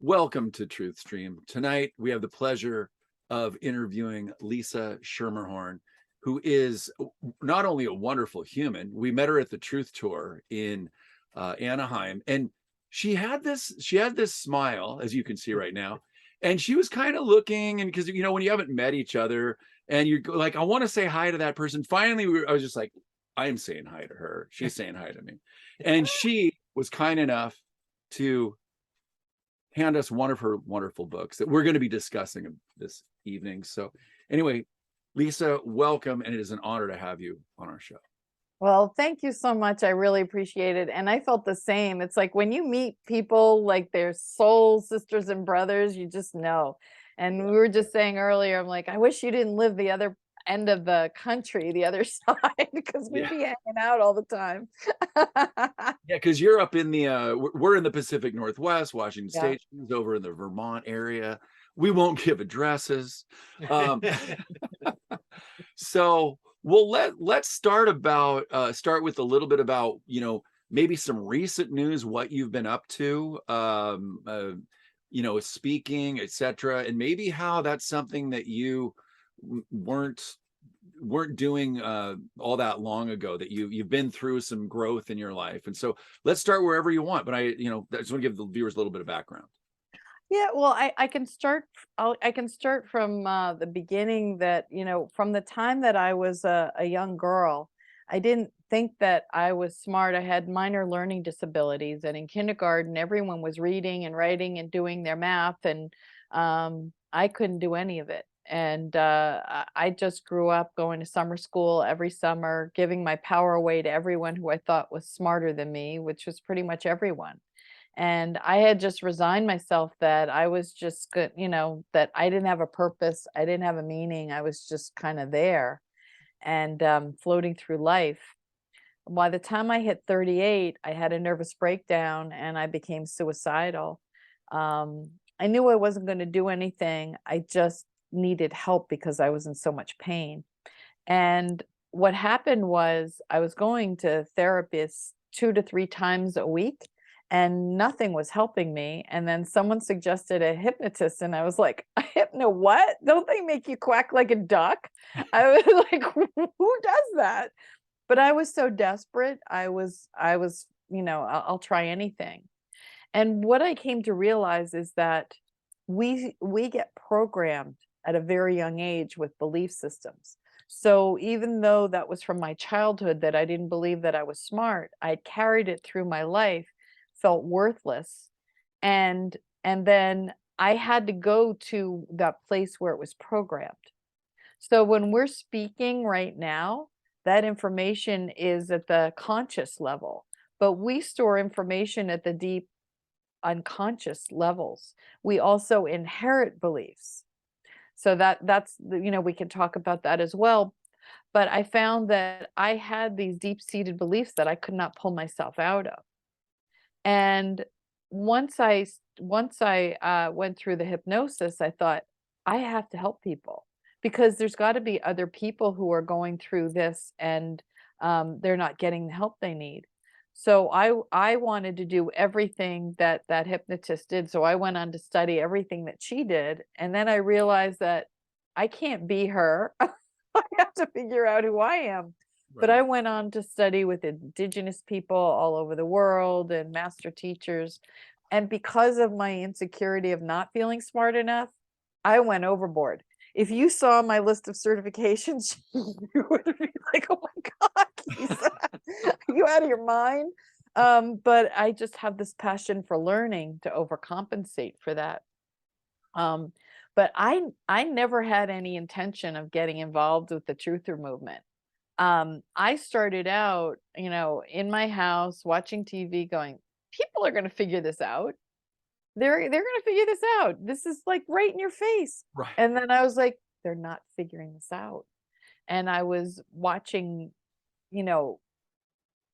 Welcome to TruthStream. Tonight, we have the pleasure of interviewing Lisa Schermerhorn, who is not only a wonderful human. We met her at the Truth Tour in Anaheim, and she had this smile, as you can see right now, and she was kind of looking, and because when you haven't met each other, and you're like, I want to say hi to that person. Finally, I was just like, I am saying hi to her. She's saying hi to me, and she was kind enough to hand us one of her wonderful books that we're going to be discussing this evening. So anyway, Lisa, welcome. And it is an honor to have you on our show. Well, thank you so much. I really appreciate it. And I felt the same. It's like when you meet people like they're soul sisters and brothers, you just know. And we were just saying earlier, I'm like, I wish you didn't live the other end of the country, the other side, because we'd Yeah. be hanging out all the time. Yeah. Cause you're up in the, we're in the Pacific Northwest, Washington Yeah. State, she's over in the Vermont area. We won't give addresses. Um, so let's start with a little bit about, maybe some recent news, what you've been up to, speaking, etc., and maybe how that's something that you weren't doing all that long ago, that you've been through some growth in your life. And so let's start wherever you want, but I just want to give the viewers a little bit of background. Yeah, well, I can start. I can start from the beginning. That from the time that I was a young girl, I didn't think that I was smart. I had minor learning disabilities, and in kindergarten, everyone was reading and writing and doing their math, and I couldn't do any of it. And I just grew up going to summer school every summer, giving my power away to everyone who I thought was smarter than me, which was pretty much everyone. And I had just resigned myself that I was just good, that I didn't have a purpose. I didn't have a meaning. I was just kind of there and floating through life. By the time I hit 38, I had a nervous breakdown and I became suicidal. I knew I wasn't going to do anything. I just needed help because I was in so much pain. And what happened was I was going to therapists 2 to 3 times a week and nothing was helping me. And then someone suggested a hypnotist, and I was like, a hypno what? Don't they make you quack like a duck? I was like, who does that? But I was so desperate. I was, I'll try anything. And what I came to realize is that we get programmed at a very young age with belief systems. So even though that was from my childhood that I didn't believe that I was smart, I carried it through my life, felt worthless, and then I had to go to that place where it was programmed. So when we're speaking right now, that information is at the conscious level, but we store information at the deep unconscious levels. We also inherit beliefs. So we can talk about that as well. But I found that I had these deep-seated beliefs that I could not pull myself out of. And once I went through the hypnosis, I thought, I have to help people because there's got to be other people who are going through this and they're not getting the help they need. So I wanted to do everything that that hypnotist did. So I went on to study everything that she did, and then I realized that I can't be her. I have to figure out who I am. But Right. I went on to study with indigenous people all over the world and master teachers. And because of my insecurity of not feeling smart enough, I went overboard. If you saw my list of certifications, you would be like, oh my God, Lisa, are you out of your mind? But I just have this passion for learning to overcompensate for that. Um, but I never had any intention of getting involved with the truther movement. I started out, in my house watching TV going, people are going to figure this out. They're going to figure this out. This is like right in your face. Right. And then I was like, they're not figuring this out. And I was watching, you know,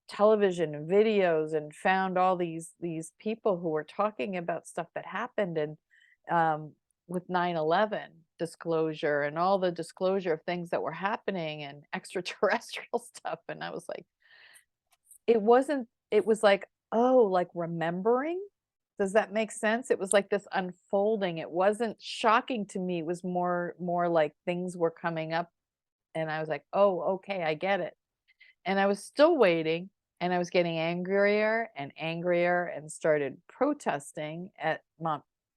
television and videos and found all these people who were talking about stuff that happened and with 9/11 disclosure and all the disclosure of things that were happening and extraterrestrial stuff, and I was like, it was like, oh, like remembering. Does that make sense? It was like this unfolding. It wasn't shocking to me. It was more like things were coming up and I was like, "Oh, okay, I get it." And I was still waiting and I was getting angrier and angrier and started protesting at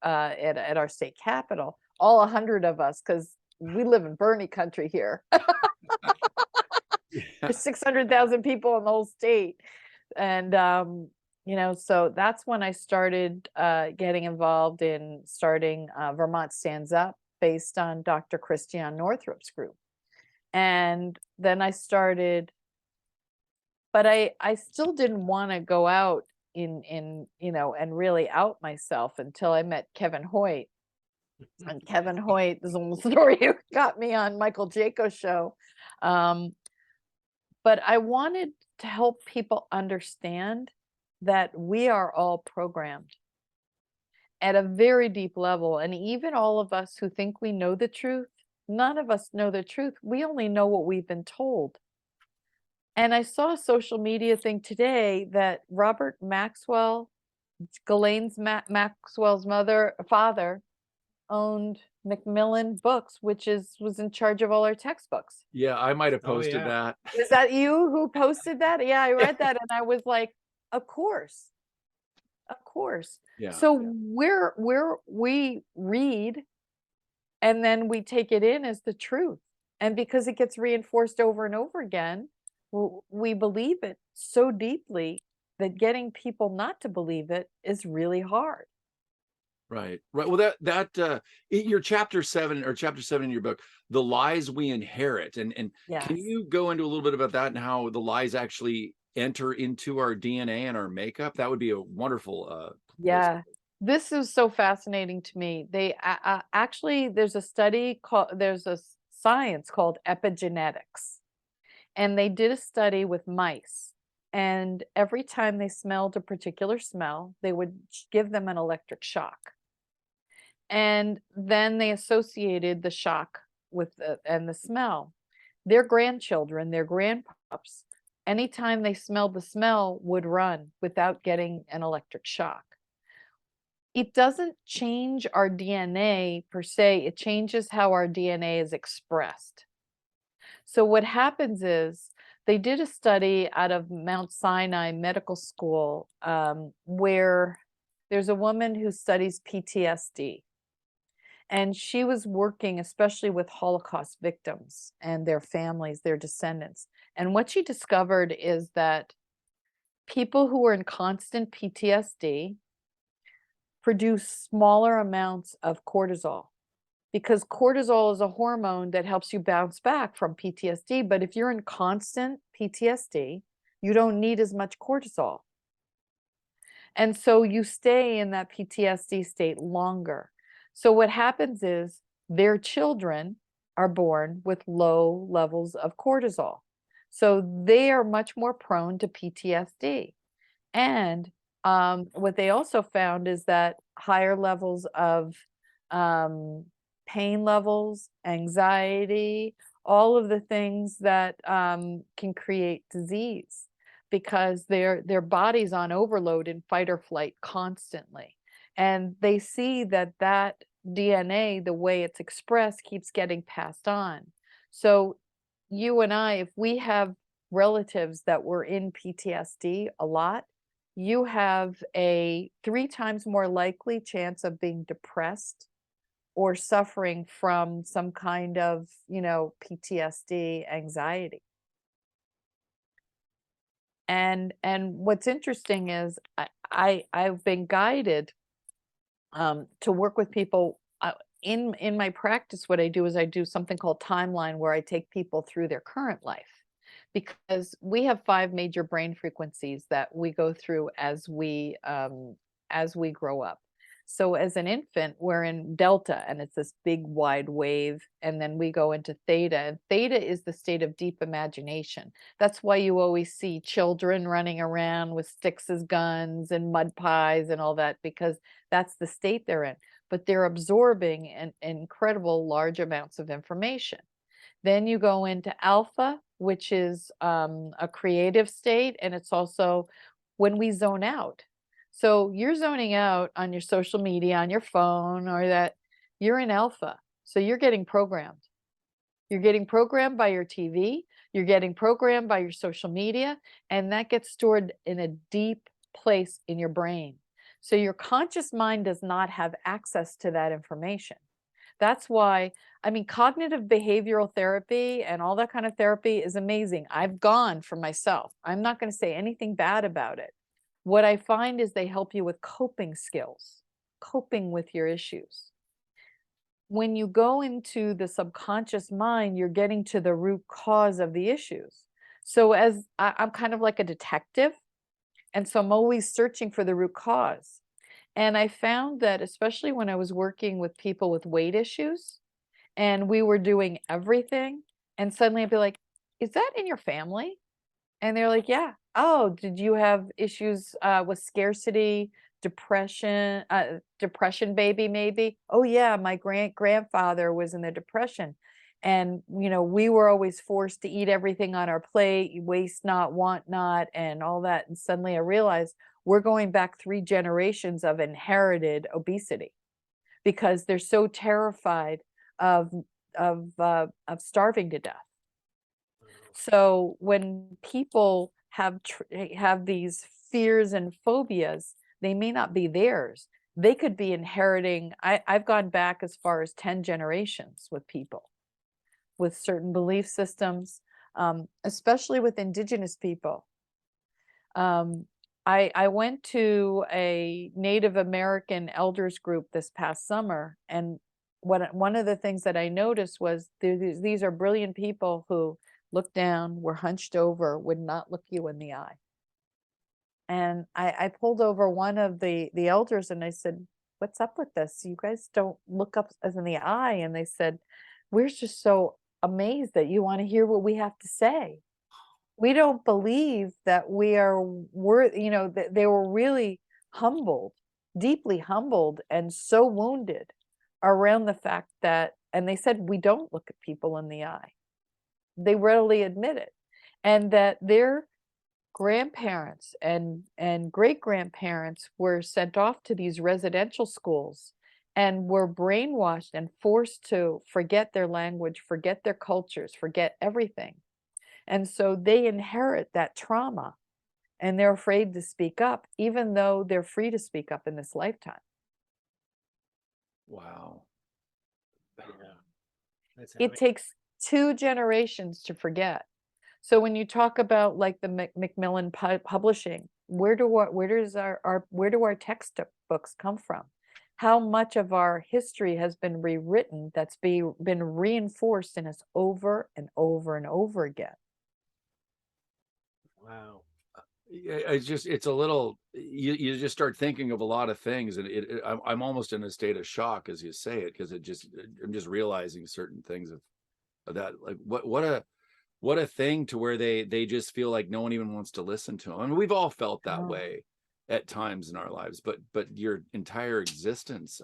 at our state capitol, all 100 of us, because we live in Bernie country here. Yeah. There's 600,000 people in the whole state. And, so that's when I started getting involved in starting Vermont Stands Up based on Dr. Christiane Northrup's group. And then I started, but I still didn't want to go out and really out myself until I met Kevin Hoyt. And Kevin Hoyt is a story who got me on Michael Jaco's show. But I wanted to help people understand that we are all programmed at a very deep level. And even all of us who think we know the truth, none of us know the truth. We only know what we've been told. And I saw a social media thing today that Robert Maxwell, Maxwell's father, owned Macmillan Books, which was in charge of all our textbooks. Yeah, I might have Oh, posted yeah. that. Is that you who posted that? Yeah, I read that and I was like, of course. Of course. Yeah. So we read and then we take it in as the truth. And because it gets reinforced over and over again, we believe it so deeply that getting people not to believe it is really hard. Right. Well, your chapter 7 in your book, The Lies We Inherit. And Yes. can you go into a little bit about that and how the lies actually enter into our DNA and our makeup? That would be a wonderful place. Yeah. This is so fascinating to me. They actually, there's a science called epigenetics. And they did a study with mice. And every time they smelled a particular smell, they would give them an electric shock. And then they associated the shock with and the smell. Their grandchildren, their grandpups, anytime they smelled the smell, would run without getting an electric shock. It doesn't change our DNA per se, it changes how our DNA is expressed. So what happens is they did a study out of Mount Sinai Medical School where there's a woman who studies PTSD. And she was working especially with Holocaust victims and their families, their descendants. And what she discovered is that people who are in constant PTSD produce smaller amounts of cortisol, because cortisol is a hormone that helps you bounce back from PTSD. But if you're in constant PTSD, you don't need as much cortisol. And so you stay in that PTSD state longer. So what happens is their children are born with low levels of cortisol. So they are much more prone to PTSD. And what they also found is that higher levels of pain levels, anxiety, all of the things that can create disease, because their body's on overload in fight or flight constantly. And they see that DNA, the way it's expressed, keeps getting passed on. So you and I, if we have relatives that were in PTSD a lot, you have a 3 times more likely chance of being depressed or suffering from some kind of, PTSD anxiety. And what's interesting is I've been guided to work with people in my practice. What I do is I do something called timeline, where I take people through their current life, because we have 5 major brain frequencies that we go through as we grow up. So as an infant, we're in delta, and it's this big wide wave, and then we go into theta, and theta is the state of deep imagination. That's why you always see children running around with sticks as guns and mud pies and all that, because that's the state they're in. But they're absorbing an incredible large amounts of information. Then you go into alpha, which is a creative state, and it's also when we zone out. So you're zoning out on your social media, on your phone, or that you're in alpha. So you're getting programmed. You're getting programmed by your TV, you're getting programmed by your social media, and that gets stored in a deep place in your brain. So your conscious mind does not have access to that information. That's why, I mean, cognitive behavioral therapy and all that kind of therapy is amazing. I've gone for myself. I'm not going to say anything bad about it. What I find is they help you with coping skills, coping with your issues. When you go into the subconscious mind, you're getting to the root cause of the issues. So as I'm kind of like a detective, and so I'm always searching for the root cause. And I found that especially when I was working with people with weight issues and we were doing everything, and suddenly I'd be like, is that in your family? And they're like, yeah. Oh, did you have issues with scarcity, depression baby maybe? Oh yeah, my grandfather was in the depression. And we were always forced to eat everything on our plate, waste not, want not, and all that. And suddenly I realized we're going back 3 generations of inherited obesity because they're so terrified of of starving to death. So when people have these fears and phobias, they may not be theirs. They could be inheriting. I've gone back as far as 10 generations with people with certain belief systems, especially with indigenous people. I went to a Native American elders group this past summer, and one of the things that I noticed was these are brilliant people who looked down, were hunched over, would not look you in the eye. And I pulled over one of the elders and I said, what's up with this? You guys don't look up us in the eye. And they said, we're just so amazed that you want to hear what we have to say. We don't believe that we are worthy, that they were really humbled, deeply humbled, and so wounded around the fact that, and they said, we don't look at people in the eye. They readily admit it. And that their grandparents and great grandparents were sent off to these residential schools and were brainwashed and forced to forget their language, forget their cultures, forget everything. And so they inherit that trauma and they're afraid to speak up, even though they're free to speak up in this lifetime. Wow. Yeah. It takes 2 generations to forget. So when you talk about like the Macmillan Publishing, where do our textbooks come from? How much of our history has been rewritten that's been reinforced in us over and over and over again? Wow. It's a little, you just start thinking of a lot of things, and I'm almost in a state of shock as you say it, because I'm just realizing certain things of that, like what a thing to where they just feel like no one even wants to listen to them. I mean, we've all felt that way at times in our lives, but your entire existence,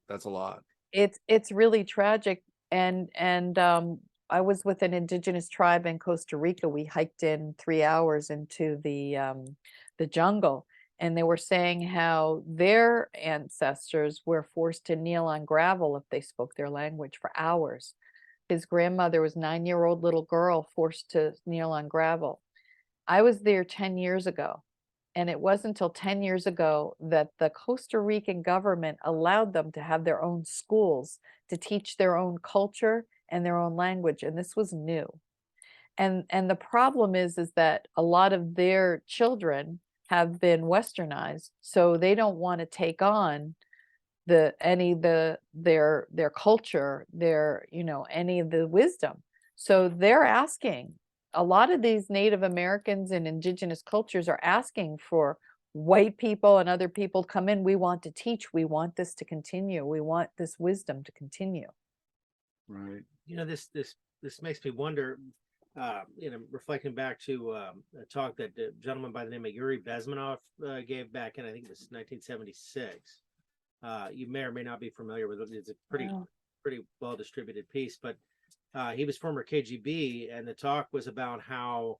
that's a lot. It's really tragic. And I was with an indigenous tribe in Costa Rica. We hiked in 3 hours into the jungle, and they were saying how their ancestors were forced to kneel on gravel if they spoke their language for hours. His grandmother was a 9-year-old little girl forced to kneel on gravel. I was there 10 years ago, and it wasn't until 10 years ago that the Costa Rican government allowed them to have their own schools to teach their own culture and their own language, and this was new. And the problem is that a lot of their children have been westernized, so they don't want to take on their culture, any of the wisdom. So they're asking, a lot of these Native Americans and indigenous cultures are asking for white people and other people to come in. We want to teach, we want this to continue, we want this wisdom to continue. Right. This makes me wonder, reflecting back to a talk that a gentleman by the name of Yuri Bezmenov gave back in, I think it was 1976. You may or may not be familiar with it. It's a pretty well distributed piece, but he was former KGB, and the talk was about how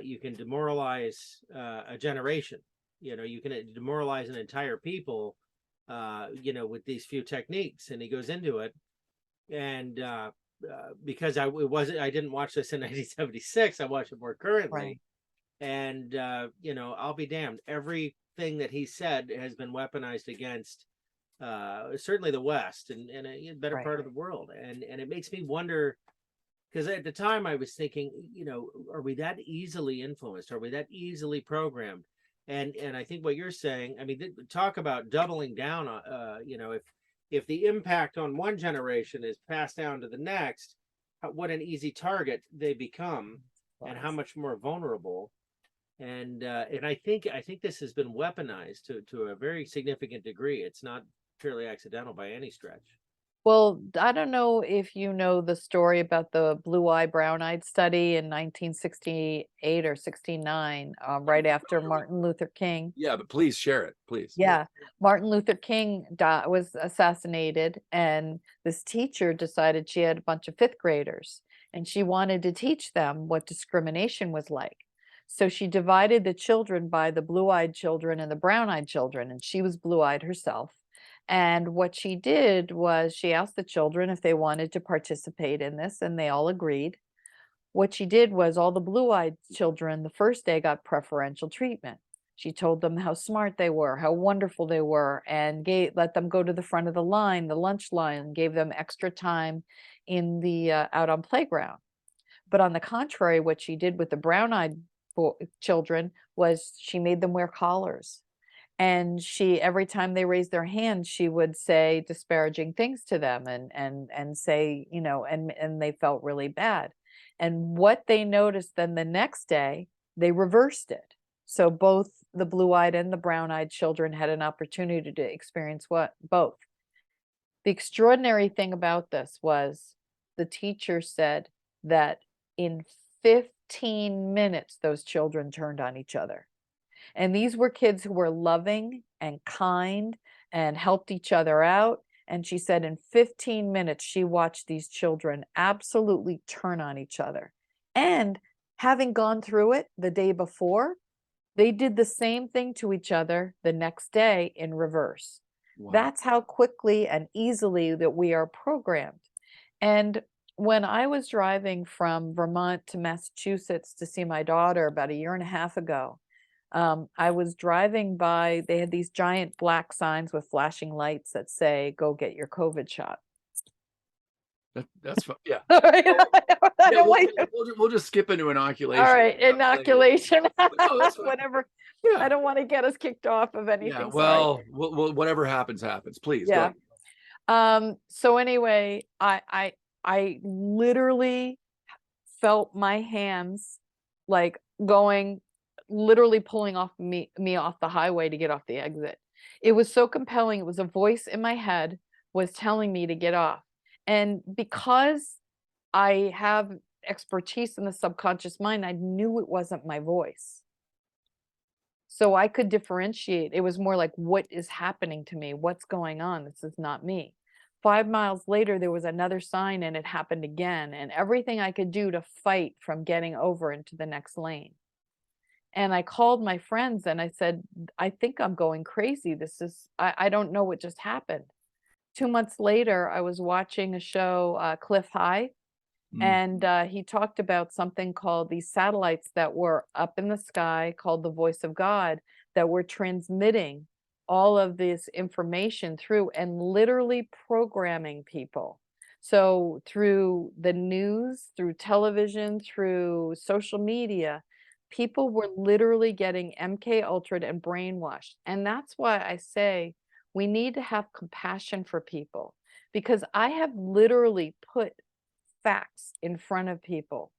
you can demoralize a generation, You know, you can demoralize an entire people, you know, with these few techniques. And he goes into it. And because I didn't watch this in 1976, I watched it more currently. Right. And you know, I'll be damned. Everything that he said has been weaponized against certainly the West and a better Right. part of the world. And it makes me wonder, because at the time I was thinking, you know, are we that easily influenced? Are we that easily programmed? And I think what you're saying, I mean, talk about doubling down on, you know, if the impact on one generation is passed down to the next, what an easy target they become, and how much more vulnerable. And I think this has been weaponized to a very significant degree. It's not purely accidental by any stretch. Well, I don't know if you know the story about the blue-eye, brown-eyed study in 1968 or 69, right after Martin Luther King. Yeah, but please share it, please. Yeah, Martin Luther King was assassinated, and this teacher decided she had a bunch of fifth graders, and she wanted to teach them what discrimination was like. So she divided the children by the blue-eyed children and the brown-eyed children, and she was blue-eyed herself. And what she did was she asked the children if they wanted to participate in this, and they all agreed. What she did was all the blue-eyed children the first day got preferential treatment. She told them how smart they were, how wonderful they were, and let them go to the front of the line, the lunch line, gave them extra time in the out on playground. But on the contrary, what she did with the brown-eyed children was she made them wear collars. And she, every time they raised their hand, she would say disparaging things to them and say, you know, and they felt really bad. And what they noticed then the next day, they reversed it. So both the blue-eyed and the brown-eyed children had an opportunity to experience both. The extraordinary thing about this was the teacher said that in 15 minutes, those children turned on each other. And these were kids who were loving and kind and helped each other out. And she said in 15 minutes, she watched these children absolutely turn on each other. And having gone through it the day before, they did the same thing to each other the next day in reverse. Wow. That's how quickly and easily that we are programmed. And when I was driving from Vermont to Massachusetts to see my daughter about a year and a half ago, I was driving by, they had these giant black signs with flashing lights that say, go get your COVID shot. That's fine. Yeah. I don't like it. We'll just skip into inoculation. All right, inoculation, No, that's fine. whatever. Yeah. I don't want to get us kicked off of anything. Yeah. Sorry. Well, whatever happens, happens. Please. Yeah. Go. So anyway, I literally felt my hands like going, literally pulling off me off the highway to get off the exit. It was so compelling. It was a voice in my head was telling me to get off. And because I have expertise in the subconscious mind, I knew it wasn't my voice. So I could differentiate. It was more like, what is happening to me? What's going on? This is not me. 5 miles later, there was another sign and it happened again. And everything I could do to fight from getting over into the next lane. And I called my friends and I said, I think I'm going crazy. I don't know what just happened. 2 months later, I was watching a show, Cliff High, and he talked about something called these satellites that were up in the sky called the voice of God that were transmitting all of this information through and literally programming people. So through the news, through television, through social media, people were literally getting MK Ultra'd and brainwashed. And that's why I say we need to have compassion for people, because I have literally put facts in front of people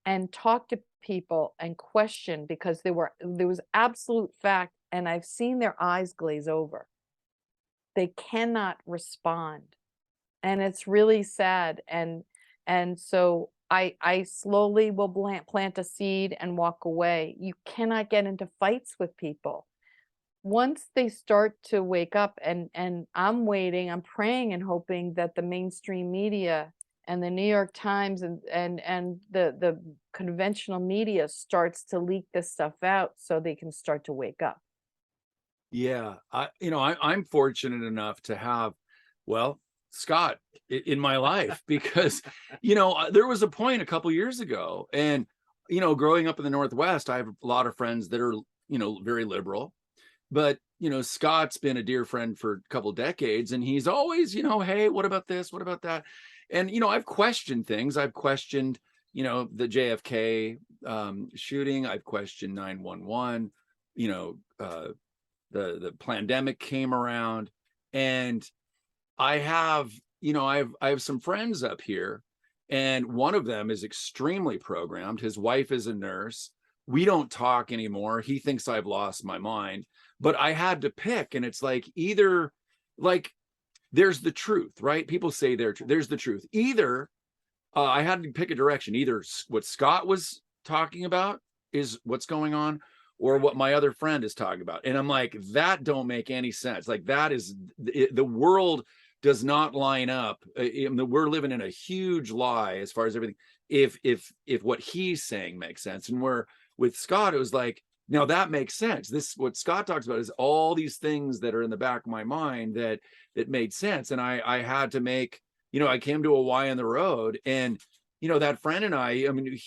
and talked to people and questioned because there was absolute fact, and I've seen their eyes glaze over. They cannot respond. And it's really sad. And so I slowly will plant a seed and walk away. You cannot get into fights with people. Once they start to wake up, and I'm waiting, I'm praying and hoping that the mainstream media and the New York Times and the conventional media starts to leak this stuff out so they can start to wake up. Yeah, I'm fortunate enough to have, well, Scott in my life because, there was a point a couple years ago, and growing up in the Northwest, I have a lot of friends that are, very liberal, but Scott's been a dear friend for a couple decades, and he's always, hey, what about this? What about that? And I've questioned things. I've questioned, the JFK shooting. I've questioned 911. You know, the pandemic came around, and I have I have some friends up here, and one of them is extremely programmed. His wife is a nurse. We don't talk anymore. He thinks I've lost my mind, but I had to pick, and it's like either, like, there's the truth, right? People say there's the truth. Either I had to pick a direction. Either what Scott was talking about is what's going on, or what my other friend is talking about. And I'm like, that don't make any sense. Like, that is the world does not line up. We're living in a huge lie as far as everything. If what he's saying makes sense, and where with Scott, it was like, now that makes sense. This, what Scott talks about, is all these things that are in the back of my mind that made sense. And I had to make, I came to a Y in the road, and that friend and I mean,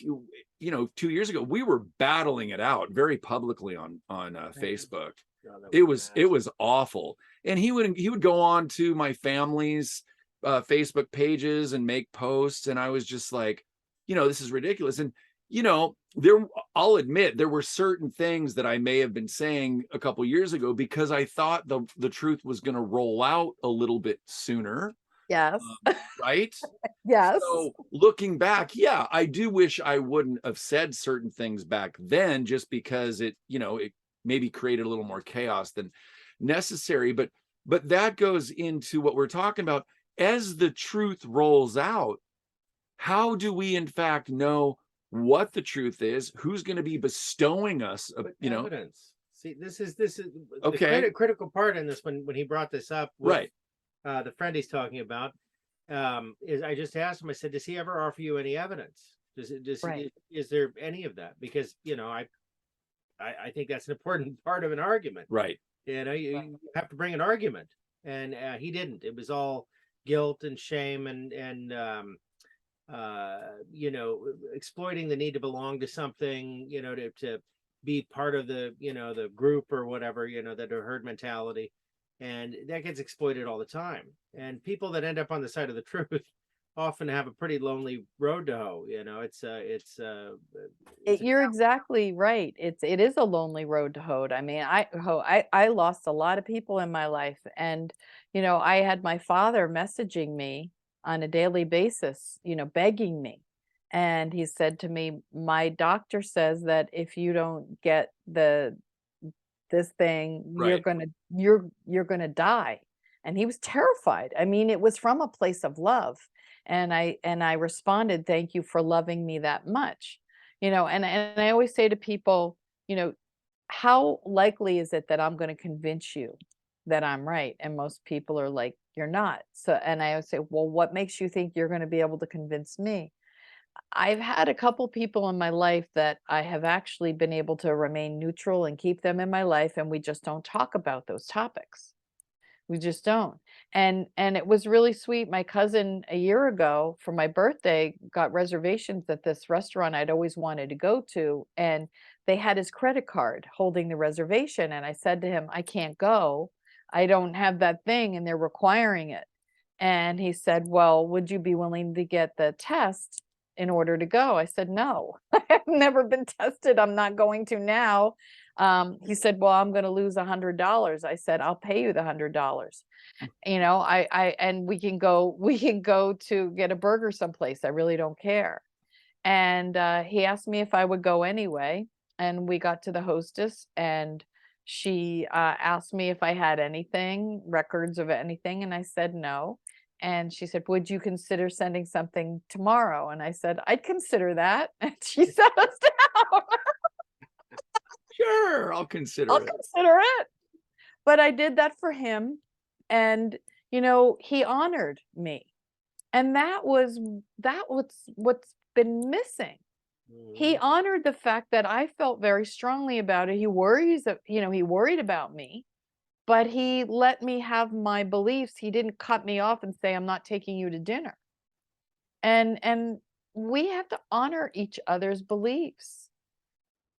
2 years ago, we were battling it out very publicly on Facebook. God, that It was was nasty. awful. And he would go on to my family's Facebook pages and make posts, and I was just like, this is ridiculous. And there, I'll admit, there were certain things that I may have been saying a couple years ago because I thought the truth was going to roll out a little bit sooner, Yes. right? Yes. So looking back, yeah, I do wish I wouldn't have said certain things back then, just because it maybe created a little more chaos than necessary. But that goes into what we're talking about. As the truth rolls out, how do we in fact know what the truth is? Who's going to be bestowing us, Evidence. See, this is the okay, critical part in this, when he brought this up with right, the friend he's talking about. Is, I just asked him, I said, does he ever offer you any evidence? Right. Is there any of that? Because I think that's an important part of an argument. right, You Right. you have to bring an argument, and he didn't. It was all guilt and shame, and exploiting the need to belong to something, to be part of the group or whatever, that herd mentality. And that gets exploited all the time. And people that end up on the side of the truth often have a pretty lonely road to hoe. You're exactly right. It is a lonely road to hoe. I mean, I lost a lot of people in my life, and I had my father messaging me on a daily basis, begging me. And he said to me, my doctor says that if you don't get this thing, right. you're gonna die. And he was terrified. I mean, it was from a place of love. And I responded, thank you for loving me that much. And I always say to people, how likely is it that I'm going to convince you that I'm right? And most people are like, you're not. So, and I would say, well, what makes you think you're going to be able to convince me? I've had a couple people in my life that I have actually been able to remain neutral and keep them in my life, and we just don't talk about those topics. We just don't. And it was really sweet. My cousin a year ago for my birthday got reservations at this restaurant I'd always wanted to go to, and they had his credit card holding the reservation, and I said to him, I can't go. I don't have that thing and they're requiring it. And he said, well, would you be willing to get the test in order to go? I said, no, I've never been tested. I'm not going to now. He said, well, I'm going to lose $100. I said, I'll pay you the $100. And we can go to get a burger someplace. I really don't care. And he asked me if I would go anyway. And we got to the hostess, and she asked me if I had anything, records of anything. And I said, no. And she said, would you consider sending something tomorrow? And I said, I'd consider that. And she sat us down. Sure, I'll consider I'll it. consider it. But I did that for him. And, he honored me. And what's been missing. He honored the fact that I felt very strongly about it. He worried about me. but he let me have my beliefs. He didn't cut me off and say, I'm not taking you to dinner. And we have to honor each other's beliefs.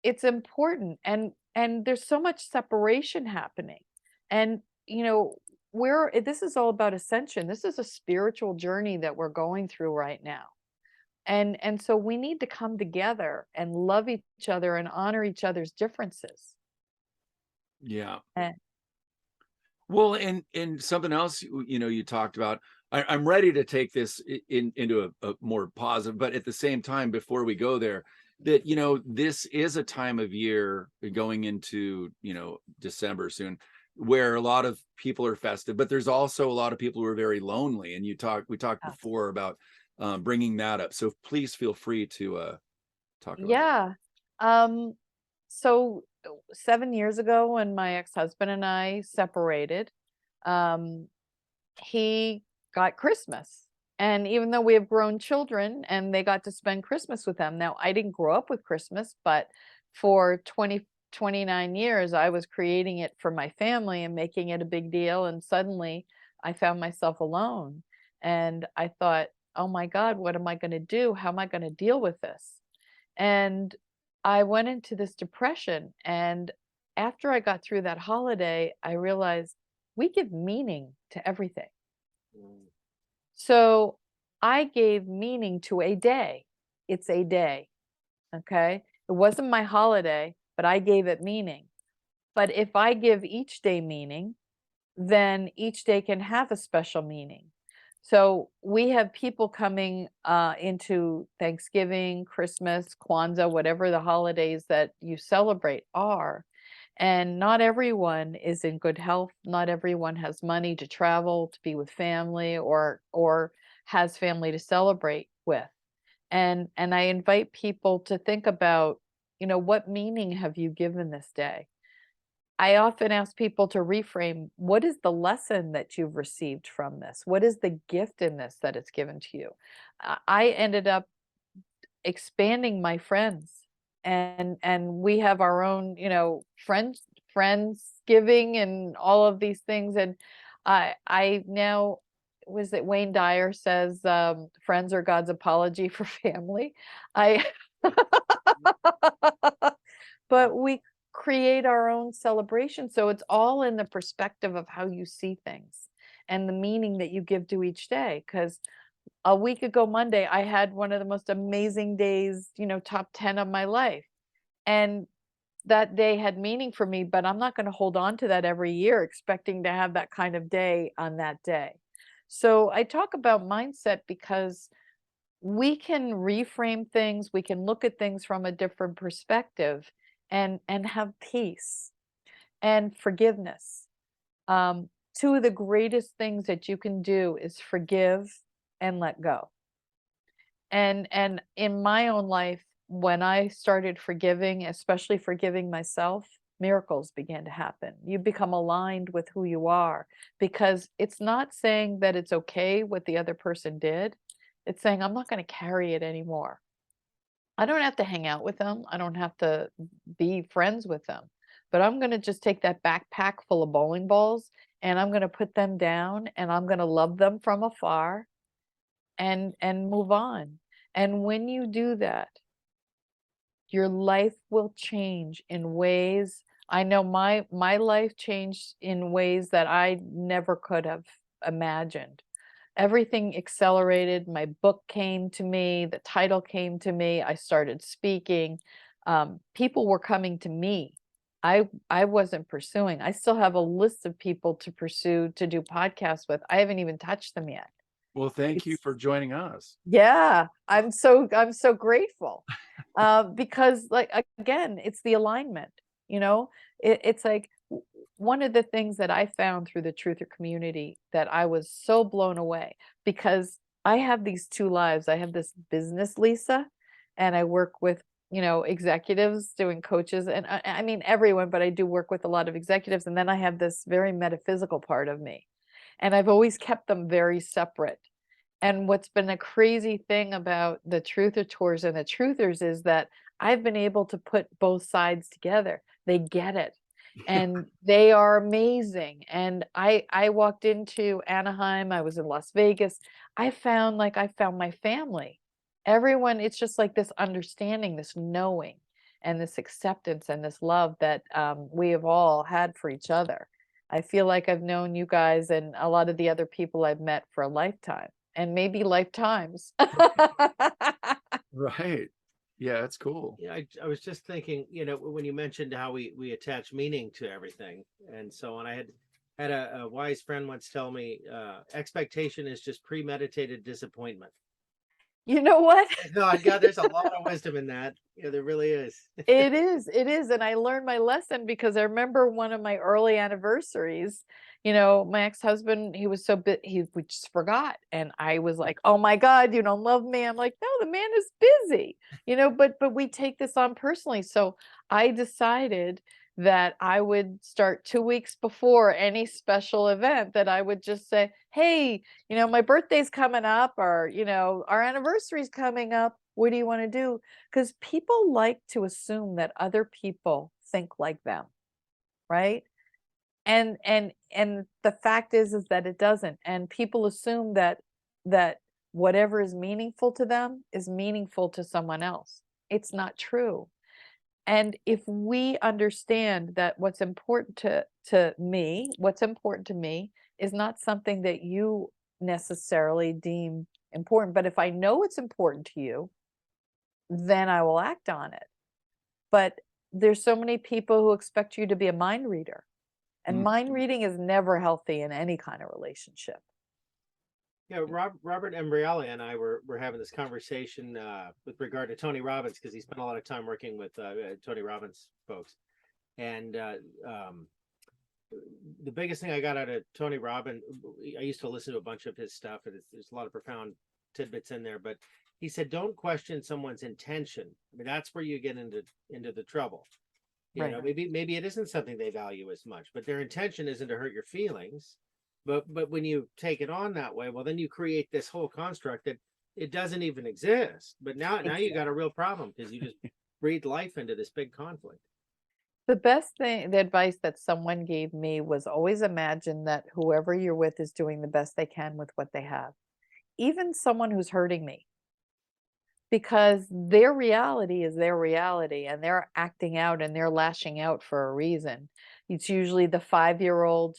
It's important. And there's so much separation happening. And, you know, this is all about ascension. This is a spiritual journey that we're going through right now. And so we need to come together and love each other and honor each other's differences. Yeah. And Well, and something else, you know, you talked about, I'm ready to take this into a more positive, but at the same time, before we go there, that, you know, this is a time of year going into, you know, December soon, where a lot of people are festive, but there's also a lot of people who are very lonely. And we talked before about bringing that up. So please feel free to talk about that. yeah. So 7 years ago, when my ex-husband and I separated, he got Christmas. And even though we have grown children and they got to spend Christmas with them. Now, I didn't grow up with Christmas, but for 29 years, I was creating it for my family and making it a big deal. And suddenly I found myself alone. And I thought, oh my God, what am I going to do? How am I going to deal with this? And I went into this depression. And after I got through that holiday, I realized we give meaning to everything. So I gave meaning to a day. It's a day. Okay. It wasn't my holiday, but I gave it meaning. But if I give each day meaning, then each day can have a special meaning. So we have people coming into Thanksgiving, Christmas, Kwanzaa, whatever the holidays that you celebrate are. And not everyone is in good health. Not everyone has money to travel, to be with family, or has family to celebrate with. And I invite people to think about, you know, what meaning have you given this day? I often ask people to reframe, what is the lesson that you've received from this? What is the gift in this that it's given to you? I ended up expanding my friends, and we have our own, you know, friendsgiving and all of these things. And I now, was it Wayne Dyer says, friends are God's apology for family. I but we create our own celebration. So it's all in the perspective of how you see things and the meaning that you give to each day. Because a week ago Monday, I had one of the most amazing days, you know, top 10 of my life. And that day had meaning for me, but I'm not going to hold on to that every year, expecting to have that kind of day on that day. So I talk about mindset because we can reframe things, we can look at things from a different perspective, and have peace and forgiveness. Two of the greatest things that you can do is forgive and let go. And in my own life, when I started forgiving, especially forgiving myself, miracles began to happen. You become aligned with who you are, because it's not saying that it's okay what the other person did. It's saying, I'm not going to carry it anymore. I don't have to hang out with them. I don't have to be friends with them, but I'm going to just take that backpack full of bowling balls and I'm going to put them down and I'm going to love them from afar and move on. And when you do that, your life will change in ways. I know my life changed in ways that I never could have imagined. Everything accelerated. My book came to me, the title came to me, I started speaking. People were coming to me. I wasn't pursuing. I still have a list of people to pursue, to do podcasts with. I haven't even touched them yet. Well, thank you for joining us. Yeah, I'm so grateful. Because, like, again, it's the alignment, you know. It's like one of the things that I found through the truther community that I was so blown away, because I have these two lives. I have this business Lisa, and I work with, you know, executives doing coaches, and I mean everyone, but I do work with a lot of executives. And then I have this very metaphysical part of me, and I've always kept them very separate. And what's been a crazy thing about the Truther Tours and the Truthers is that I've been able to put both sides together. They get it. and they are amazing. And I walked into Anaheim, I was in Las Vegas. I found my family. Everyone, it's just like this understanding, this knowing, and this acceptance and this love that we have all had for each other. I feel like I've known you guys and a lot of the other people I've met for a lifetime, and maybe lifetimes. Right. Yeah, that's cool. Yeah, I was just thinking, when you mentioned how we attach meaning to everything, and so on, I had a wise friend once tell me, expectation is just premeditated disappointment. You know what? No, God, there's a lot of wisdom in that. Yeah, there really is. It is. And I learned my lesson because I remember one of my early anniversaries, my ex-husband, he was so we just forgot. And I was like, oh my God, you don't love me. I'm like, no, the man is busy, but we take this on personally. So I decided that I would start 2 weeks before any special event, that I would just say, hey, my birthday's coming up, or, our anniversary's coming up. What do you want to do? Because people like to assume that other people think like them, right? And the fact is that it doesn't. And people assume that whatever is meaningful to them is meaningful to someone else. It's not true. And if we understand that what's important to me is not something that you necessarily deem important, but if I know it's important to you, then I will act on it. But there's so many people who expect you to be a mind reader, and mind reading is never healthy in any kind of relationship. Yeah, Robert Embriali and I were having this conversation with regard to Tony Robbins, because he spent a lot of time working with Tony Robbins folks. And the biggest thing I got out of Tony Robbins, I used to listen to a bunch of his stuff, and there's a lot of profound tidbits in there, but he said, don't question someone's intention. I mean, that's where you get into the trouble. Maybe it isn't something they value as much, but their intention isn't to hurt your feelings. But when you take it on that way, well, then you create this whole construct that it doesn't even exist. But now you got a real problem, because you just breathe life into this big conflict. The best thing, the advice that someone gave me was always imagine that whoever you're with is doing the best they can with what they have. Even someone who's hurting me, because their reality is their reality, and they're acting out and they're lashing out for a reason. It's usually the 5-year-old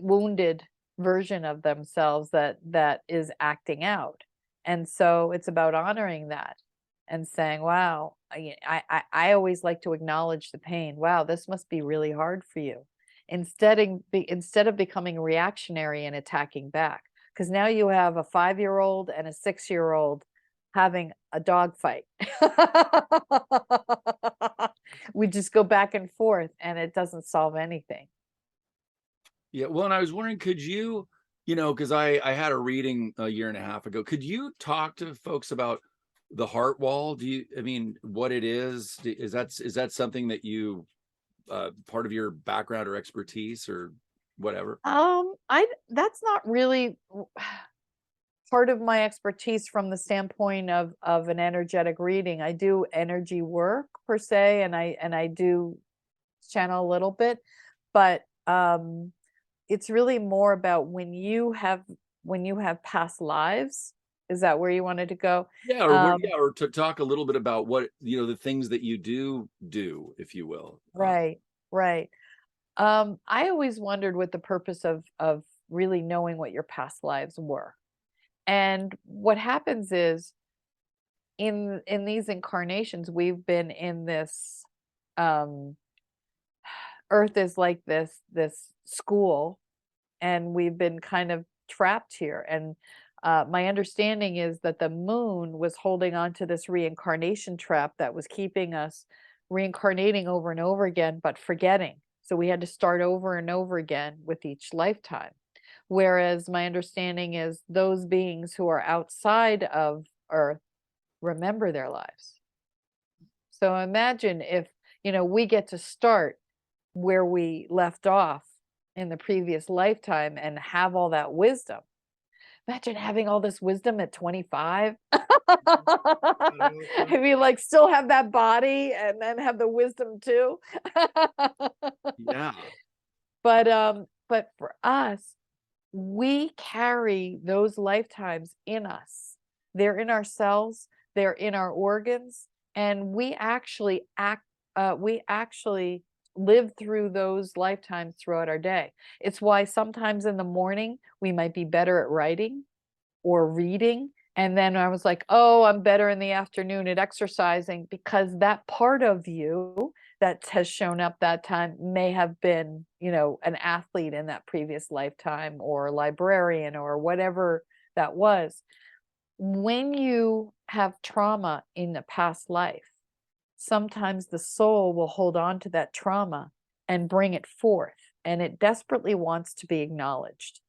wounded version of themselves that is acting out. And so it's about honoring that and saying, wow, I always like to acknowledge the pain. Wow, this must be really hard for you. Instead of becoming reactionary and attacking back, because now you have a 5-year-old and a 6-year-old having a dog fight. We just go back and forth, and it doesn't solve anything. Yeah, well, and I was wondering, could you, because I had a reading a year and a half ago, could you talk to folks about the heart wall? What it is? Is that something that you part of your background or expertise or whatever? That's not really part of my expertise from the standpoint of an energetic reading. I do energy work per se, and I do channel a little bit, but it's really more about when you have past lives. Is that where you wanted to go? Yeah, or to talk a little bit about what, the things that you do, if you will. Right. I always wondered what the purpose of really knowing what your past lives were. And what happens is in these incarnations, we've been in this Earth is like this school, and we've been kind of trapped here. And my understanding is that the moon was holding on to this reincarnation trap that was keeping us reincarnating over and over again, but forgetting. So we had to start over and over again with each lifetime. Whereas my understanding is those beings who are outside of Earth remember their lives. So imagine if, we get to start where we left off in the previous lifetime and have all that wisdom. Imagine having all this wisdom at 25. I mean, like, still have that body and then have the wisdom too. Yeah. But for us, we carry those lifetimes in us. They're in our cells, they're in our organs, and we actually live through those lifetimes throughout our day. It's why sometimes in the morning we might be better at writing or reading. And then I was like, oh, I'm better in the afternoon at exercising, because that part of you that has shown up that time may have been, an athlete in that previous lifetime, or a librarian, or whatever that was. When you have trauma in a past life, sometimes the soul will hold on to that trauma and bring it forth, and it desperately wants to be acknowledged.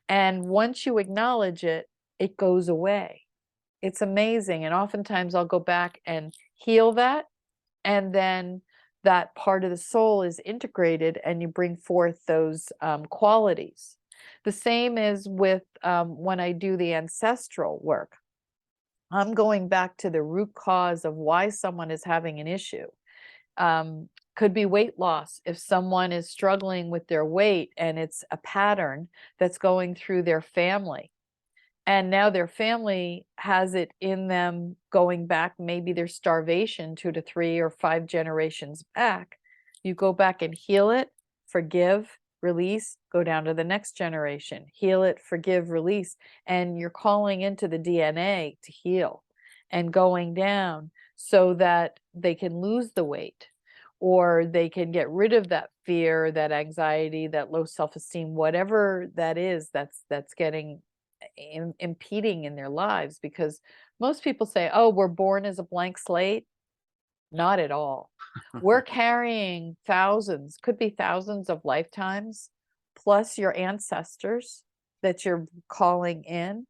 And once you acknowledge it, it goes away. It's amazing. And oftentimes I'll go back and heal that, and then that part of the soul is integrated, and you bring forth those qualities. The same is with when I do the ancestral work. I'm going back to the root cause of why someone is having an issue. Could be weight loss. If someone is struggling with their weight and it's a pattern that's going through their family, and now their family has it in them going back, maybe their starvation 2 to 3 or 5 generations back, you go back and heal it, forgive, release, go down to the next generation, heal it, forgive, release, and you're calling into the DNA to heal and going down so that they can lose the weight, or they can get rid of that fear, that anxiety, that low self-esteem, whatever that is that's getting impeding in their lives. Because most people say, oh, we're born as a blank slate. Not at all. We're carrying thousands, could be thousands of lifetimes, plus your ancestors that you're calling in,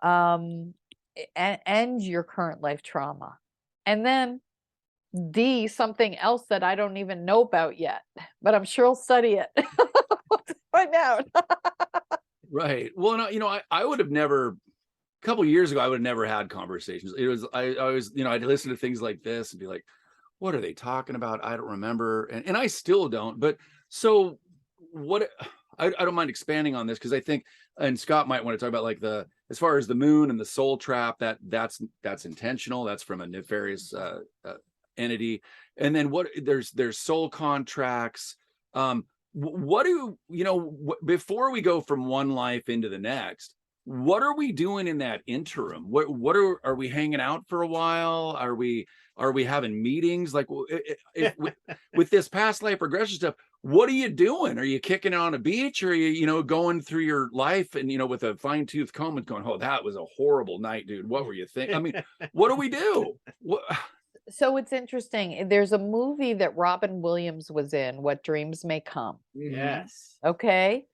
and your current life trauma. And then something else that I don't even know about yet, but I'm sure I'll study it. Find out. Right. Well, no, I would have never, a couple of years ago, I would have never had conversations. It was, I was, I'd listen to things like this and be like, what are they talking about? I don't remember. And I still don't. But so what, I don't mind expanding on this, because I think, and Scott might want to talk about, like, as far as the moon and the soul trap, that's intentional. That's from a nefarious entity. And then there's soul contracts. What do before we go from one life into the next, what are we doing in that interim? What are we hanging out for a while? Are we having meetings? Like, with this past life regression stuff, what are you doing? Are you kicking it on a beach, or are you going through your life and with a fine-tooth comb and going, oh, that was a horrible night, dude, what were you thinking? I mean, what do we do? So it's interesting. There's a movie that Robin Williams was in, What Dreams May Come. Yes. Okay.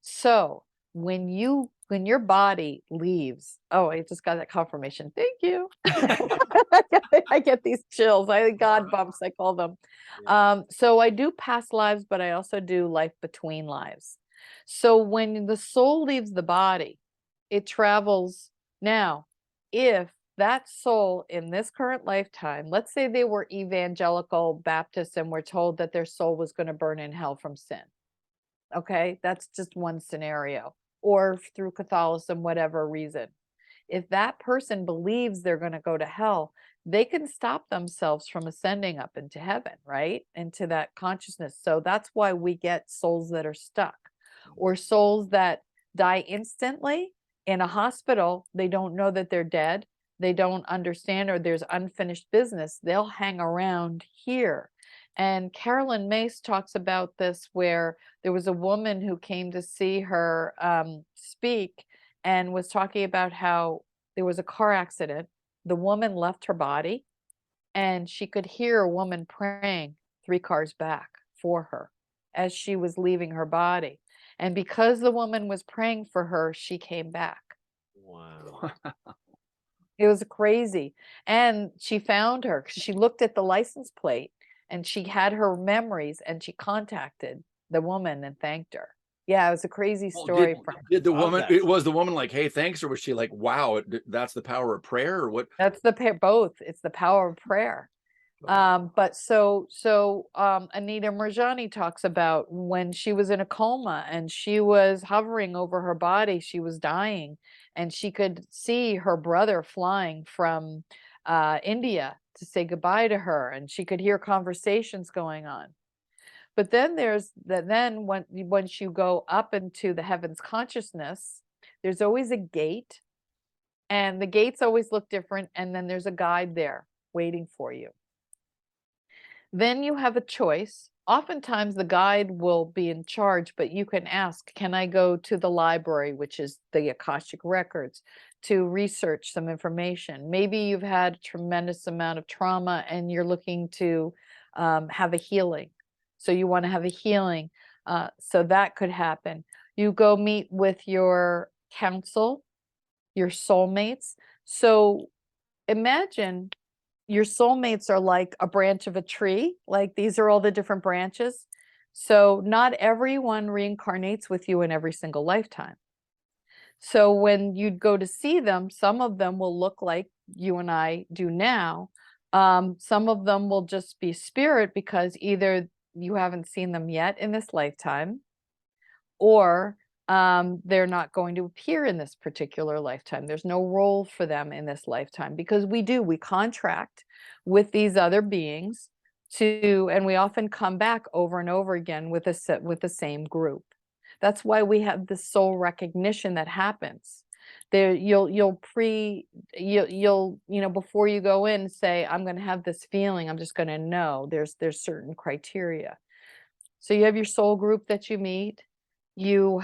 So when your body leaves, oh, I just got that confirmation. Thank you. I get these chills. God bumps, I call them. Yeah. So I do past lives, but I also do life between lives. So when the soul leaves the body, it travels. Now, if that soul in this current lifetime, let's say they were evangelical Baptists and were told that their soul was going to burn in hell from sin. Okay, that's just one scenario. Or through Catholicism, whatever reason. If that person believes they're going to go to hell, they can stop themselves from ascending up into heaven, right? Into that consciousness. So that's why we get souls that are stuck, or souls that die instantly in a hospital. They don't know that they're dead. They don't understand, or there's unfinished business. They'll hang around here. And Carolyn Mace talks about this, where there was a woman who came to see her speak, and was talking about how there was a car accident. The woman left her body, and she could hear a woman praying 3 cars back for her as she was leaving her body. And because the woman was praying for her, she came back. Wow. It was crazy. And she found her because she looked at the license plate, and she had her memories, and she contacted the woman and thanked her. Yeah, it was a crazy Well, story. did the Love woman, that it was the woman like, hey, thanks, or was she like, wow, that's the power of prayer, or what? That's both. It's the power of prayer. But Anita Murjani talks about when she was in a coma and she was hovering over her body, she was dying, and she could see her brother flying from India to say goodbye to her, and she could hear conversations going on. But then once you go up into the heavens consciousness, there's always a gate, and the gates always look different, and then there's a guide there waiting for you. Then you have a choice. Oftentimes the guide will be in charge, but you can ask, can I go to the library, which is the Akashic records, to research some information? Maybe you've had a tremendous amount of trauma and you're looking to have a healing. So you want to have a healing. So that could happen. You go meet with your counsel, your soulmates. So imagine your soulmates are like a branch of a tree. Like these are all the different branches. So not everyone reincarnates with you in every single lifetime. So when you'd go to see them, some of them will look like you and I do now. Some of them will just be spirit because either you haven't seen them yet in this lifetime, or they're not going to appear in this particular lifetime. There's no role for them in this lifetime because we contract with these other beings and we often come back over and over again with the same group. That's why we have the soul recognition that happens. There, before you go in, say, I'm going to have this feeling. I'm just going to know. There's certain criteria. So you have your soul group that you meet. You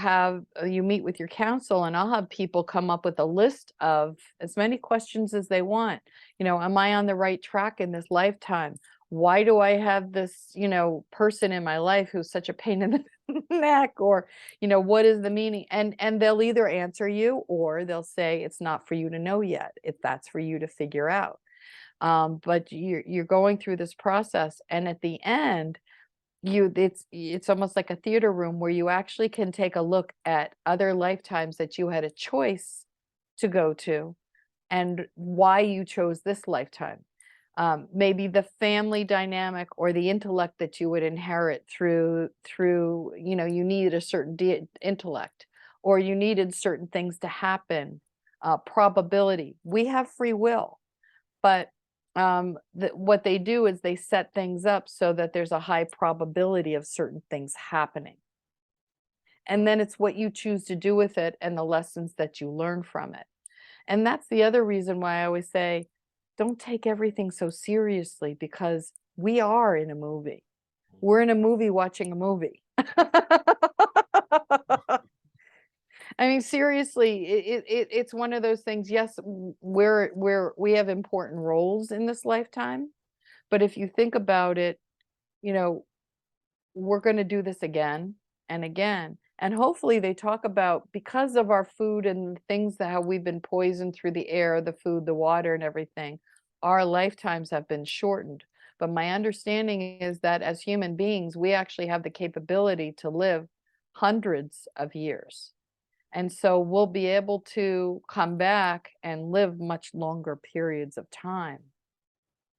meet with your counsel, and I'll have people come up with a list of as many questions as they want. Am I on the right track in this lifetime? Why do I have this, person in my life who's such a pain in the neck? Or, what is the meaning? And they'll either answer you or they'll say it's not for you to know yet. That's for you to figure out. But you're going through this process, and at the end, it's almost like a theater room where you actually can take a look at other lifetimes that you had a choice to go to and why you chose this lifetime. Maybe the family dynamic or the intellect that you would inherit through you needed a certain intellect, or you needed certain things to happen. Probability. We have free will, but what they do is they set things up so that there's a high probability of certain things happening. And then it's what you choose to do with it and the lessons that you learn from it. And that's the other reason why I always say, don't take everything so seriously, because we are in a movie. We're in a movie watching a movie. I mean, seriously, it's one of those things. Yes, we have important roles in this lifetime, but if you think about it, we're going to do this again and again. And hopefully they talk about, because of our food and things that how we've been poisoned through the air, the food, the water, and everything, our lifetimes have been shortened. But my understanding is that as human beings, we actually have the capability to live hundreds of years. And so we'll be able to come back and live much longer periods of time.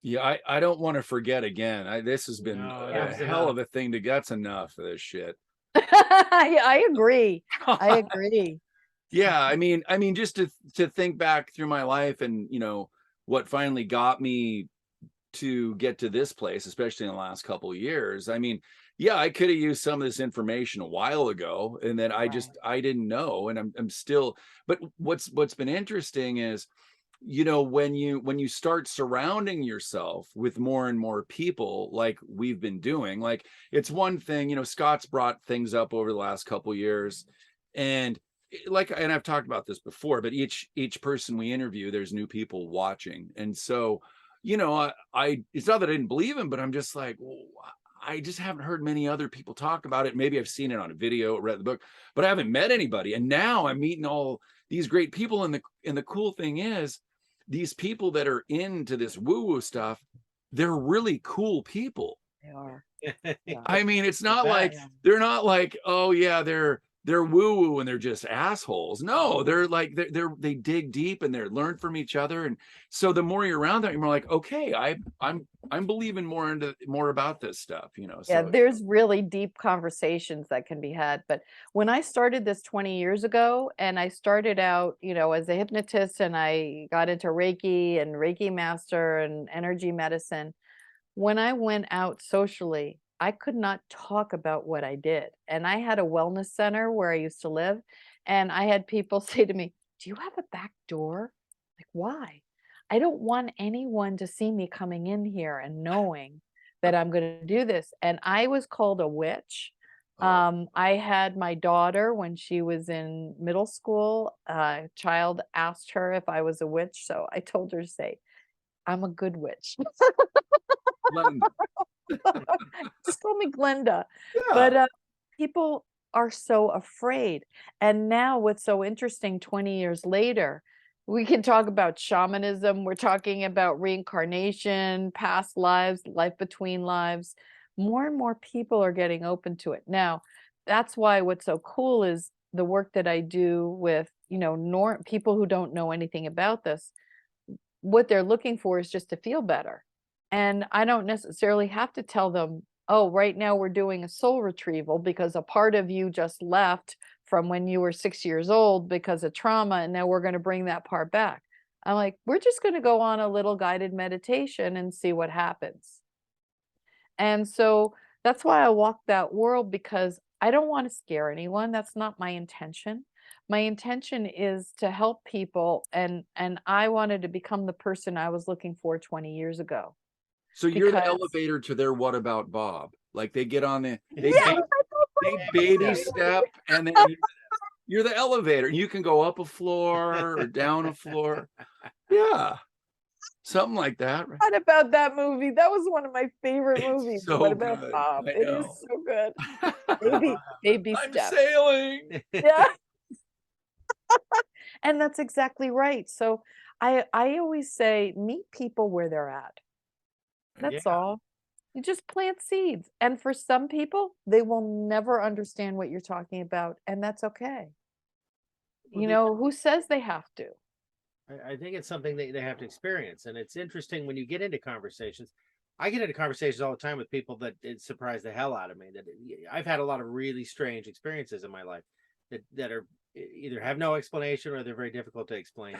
Yeah, I don't want to forget again. This has been that a was hell enough. of a thing. That's enough of this shit. Yeah, I agree. I agree. Yeah, I mean, just to think back through my life and, what finally got me to get to this place, especially in the last couple of years. I mean, yeah, I could have used some of this information a while ago, and then I didn't know, and I'm still. But what's been interesting is, when you start surrounding yourself with more and more people, like we've been doing, like it's one thing, Scott's brought things up over the last couple of years, and I've talked about this before, but each person we interview, there's new people watching, and so. I it's not that I didn't believe him, but I'm just like, well, I just haven't heard many other people talk about it. Maybe I've seen it on a video, read the book, but I haven't met anybody. And now I'm meeting all these great people. And the cool thing is, these people that are into this woo-woo stuff, they're really cool people. They are. I mean, it's not like Yeah. they're not like, oh yeah, they're they're woo-woo and they're just assholes. No, they're like they dig deep and they learn from each other. And so the more you're around them, you're more like, okay, I'm believing more about this stuff, you know. Yeah, So there's really deep conversations that can be had. But when I started this 20 years ago, and I started out, you know, as a hypnotist, and I got into Reiki and Reiki master and energy medicine, when I went out socially, I could not talk about what I did. And I had a wellness center where I used to live, and I had people say to me, "Do you have a back door?" Like, why? I don't want anyone to see me coming in here and knowing that I'm going to do this. And I was called a witch. oh, I had my daughter when she was in middle school. A child asked her if I was a witch. So I told her to say, "I'm a good witch." Glenda. Just call me Glenda. Yeah. But people are so afraid. And now what's so interesting, 20 years later, we can talk about shamanism. We're talking about reincarnation, past lives, life between lives. More and more people are getting open to it. Now, that's why what's so cool is the work that I do with, you know, people who don't know anything about this. What they're looking for is just to feel better. And I don't necessarily have to tell them, oh, right now we're doing a soul retrieval because a part of you just left from when you were 6 years old because of trauma, and now we're going to bring that part back. I'm like, we're just going to go on a little guided meditation and see what happens. And so that's why I walk that world, because I don't want to scare anyone. That's not my intention. My intention is to help people, and I wanted to become the person I was looking for 20 years ago. So you're the Because elevator to their what about Bob? Like they get on the yeah, they baby step and then you're the elevator. You can go up a floor or down a floor. Yeah. Something like that. Right? what about that movie? That was one of my favorite movies. So What about good. Bob? I It is know. so good. Baby I'm steps. sailing. Yeah. And that's exactly right. So I always say, meet people where they're at. That's all. You just plant seeds. And for some people, they will never understand what you're talking about, and that's okay. Well, You know, who says they have to? I think it's something that they have to experience. And it's interesting when you get into conversations. I get into conversations all the time with people that it surprised the hell out of me. I've had a lot of really strange experiences in my life that are either have no explanation or they're very difficult to explain.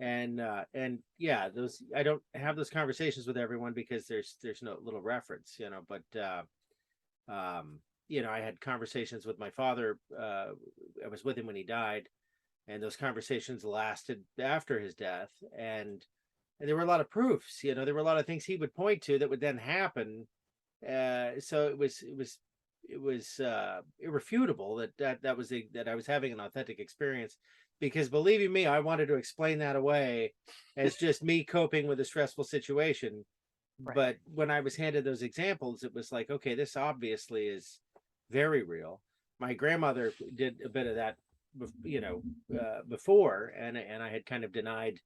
and yeah, those I don't have those conversations with everyone because there's no little reference, you know. But you know, I had conversations with my father. I was with him when he died, and those conversations lasted after his death, and there were a lot of proofs. You know, there were a lot of things he would point to that would then happen. So it was irrefutable that was that I was having an authentic experience, because believing me, I wanted to explain that away as just me coping with a stressful situation. Right. But when I was handed those examples, it was like, okay, this obviously is very real. My grandmother did a bit of that, you know, before, and I had kind of denied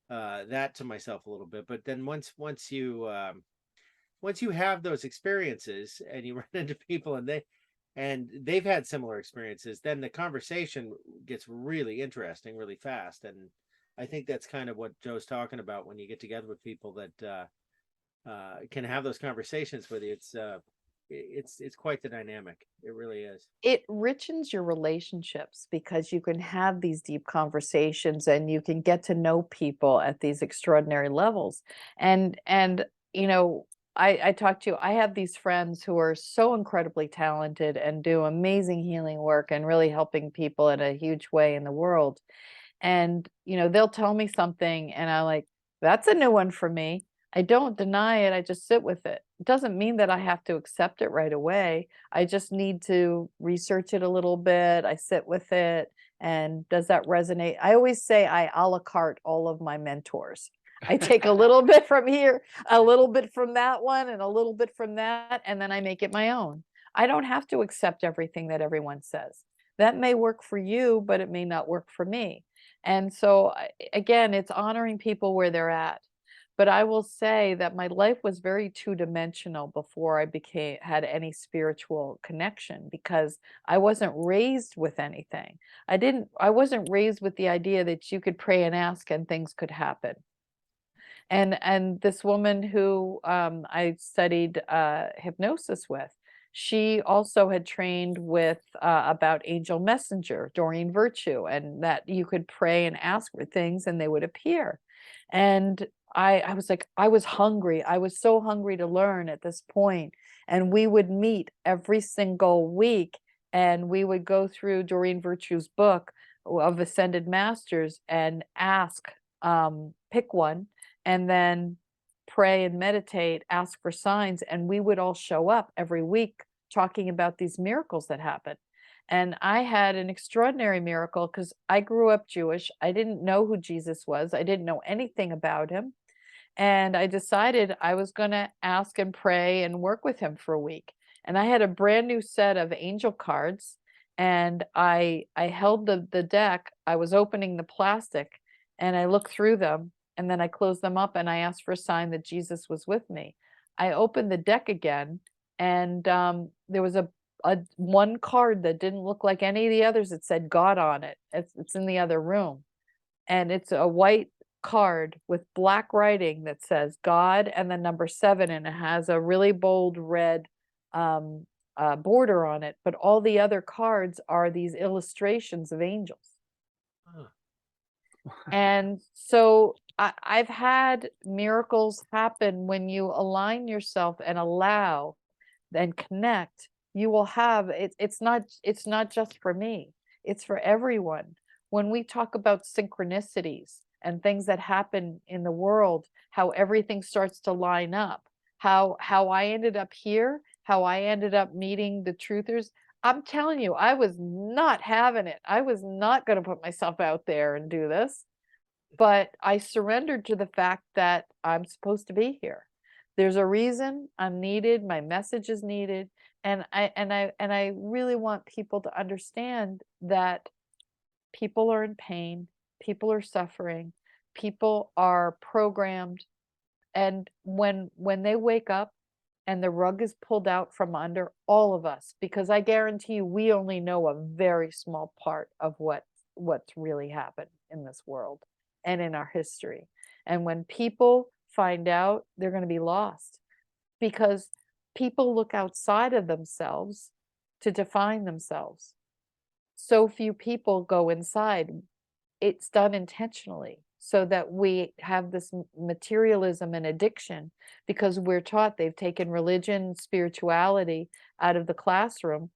that to myself a little bit. But then once you have those experiences and you run into people and they've had similar experiences, then the conversation gets really interesting really fast. And I think that's kind of what Joe's talking about when you get together with people that can have those conversations with you. It's quite the dynamic. It really is. It richens your relationships because you can have these deep conversations and you can get to know people at these extraordinary levels. And you know, I talk to you, I have these friends who are so incredibly talented and do amazing healing work and really helping people in a huge way in the world. And, you know, they'll tell me something and I'm like, that's a new one for me. I don't deny it. I just sit with it. It doesn't mean that I have to accept it right away. I just need to research it a little bit. I sit with it. And does that resonate? I always say I a la carte all of my mentors. I take a little bit from here, a little bit from that one, and a little bit from that, and then I make it my own. I don't have to accept everything that everyone says. That may work for you, but it may not work for me. And so, again, it's honoring people where they're at. But I will say that my life was very two-dimensional before I had any spiritual connection, because I wasn't raised with anything. I wasn't raised with the idea that you could pray and ask and things could happen. And this woman who I studied hypnosis with, she also had trained with about angel messenger, Doreen Virtue, and that you could pray and ask for things and they would appear. And I was like, I was hungry. I was so hungry to learn at this point. And we would meet every single week, and we would go through Doreen Virtue's book of Ascended Masters and ask, pick one, and then pray and meditate, ask for signs, and we would all show up every week talking about these miracles that happened. And I had an extraordinary miracle because I grew up Jewish. I didn't know who Jesus was. I didn't know anything about him. And I decided I was going to ask and pray and work with him for a week. And I had a brand new set of angel cards, and I held the deck. I was opening the plastic, and I looked through them, and then I closed them up, and I asked for a sign that Jesus was with me. I opened the deck again, and there was a one card that didn't look like any of the others. It said God on it. It's in the other room, and it's a white card with black writing that says God and the number 7, and it has a really bold red border on it. But all the other cards are these illustrations of angels. Huh. And so I've had miracles happen when you align yourself and allow and connect. You will have it. It's not just for me. It's for everyone. When we talk about synchronicities and things that happen in the world, how everything starts to line up, how I ended up here, how I ended up meeting the truthers. I'm telling you, I was not having it. I was not going to put myself out there and do this, but I surrendered to the fact that I'm supposed to be here. There's a reason I'm needed. My message is needed. And I really want people to understand that people are in pain, people are suffering, people are programmed. And when they wake up and the rug is pulled out from under all of us, because I guarantee you, we only know a very small part of what's really happened in this world and in our history. And when people find out, they're going to be lost, because people look outside of themselves to define themselves. So few people go inside. It's done intentionally so that we have this materialism and addiction, because we're taught, they've taken religion, spirituality out of the classroom.